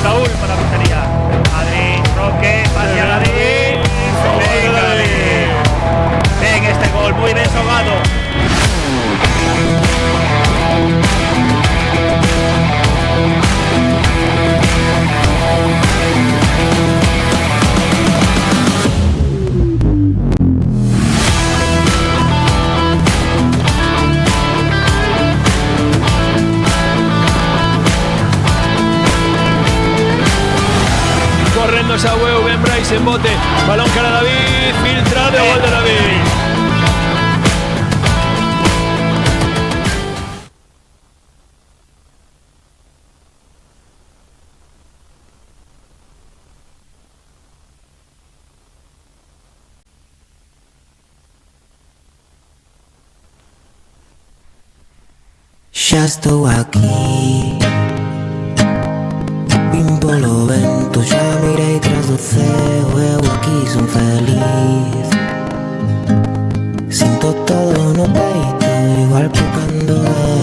Saúl para la portería. Adri, Roque, hacia David. Venga, David. Ven este gol, muy bien Sogado. Correndo esa huevo, Ben Bryce en bote. Balón cara David, filtrado, gol de David. Já estou aqui. Vim pelo vento, já mirei tras do céu. Eu aqui sou feliz. Sim, Sinto todo no peito, igual que cando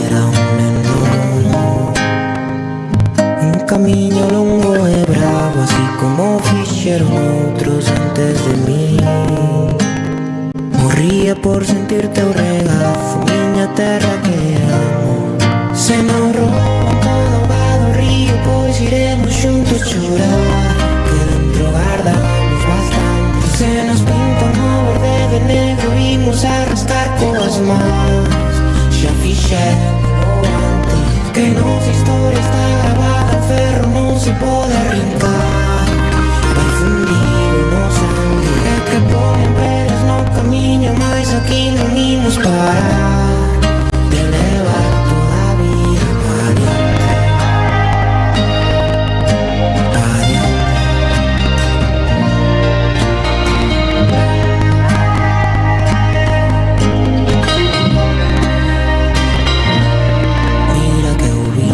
era un neno. Un camiño longo e bravo, así como fixeron outros antes de mí. Morría por sentir teu regazo, miña terra que amo. Se non rouban todo vado río, pois iremos xuntos chorar, que dentro guardamos bastante. Se nos pintan o verde de negro, imos a rascar coas mans. Xa fixémolo antes, que nosa historia está grabada en ferro, non se pode arrincar. Vai fundido no sangue, é que poñen peras no camiño, mais aquí non imos parar de levar toda a vida adiante, adiante. Mira que eu vi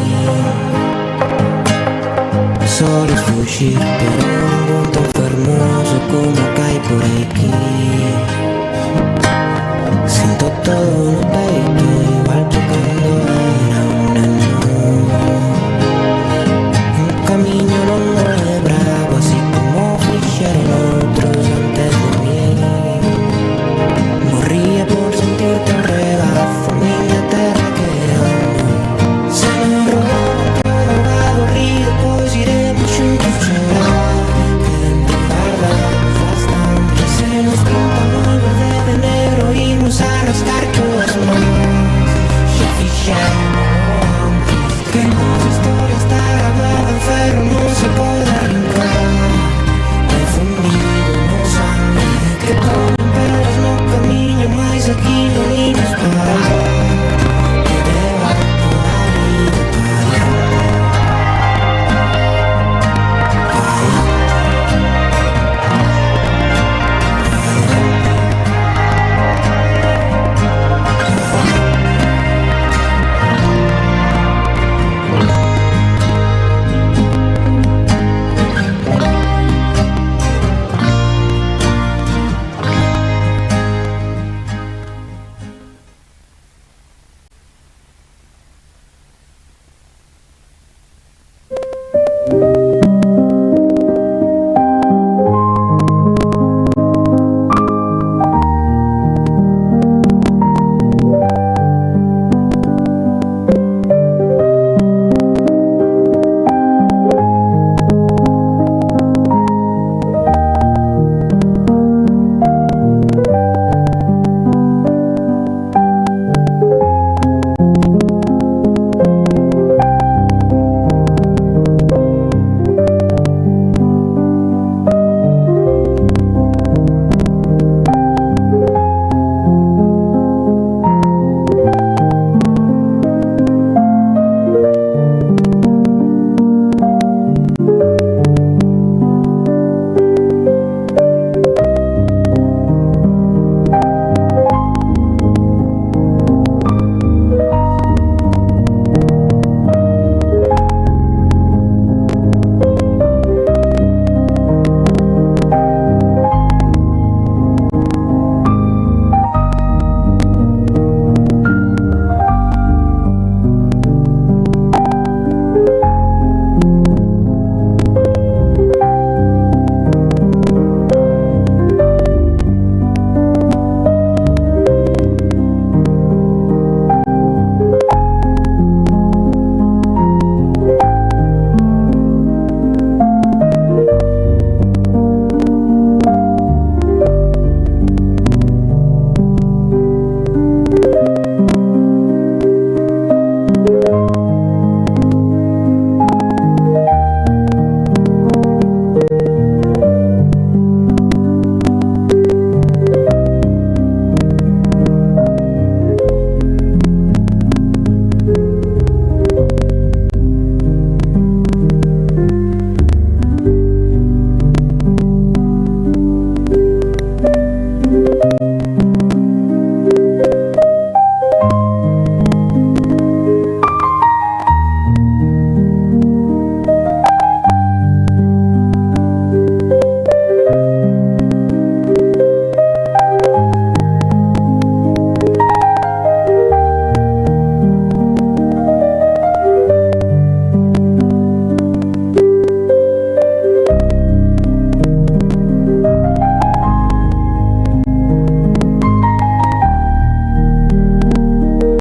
soles fuxir, pero ningún tan fermoso como cae por aquí. Sinto todo no peito, igual que cando era un neno. Un camiño longo e bravo, así como fixeron outros antes de mí. Morría por sentirte un regazo, miña terra que amo. Se non rouban todo vado río, pois iremos xuntos chorar, que dentro guardamos bastante. Se nos pintan o verde de negro, imos a rascar coas mans. Xa fixémolo antes, que non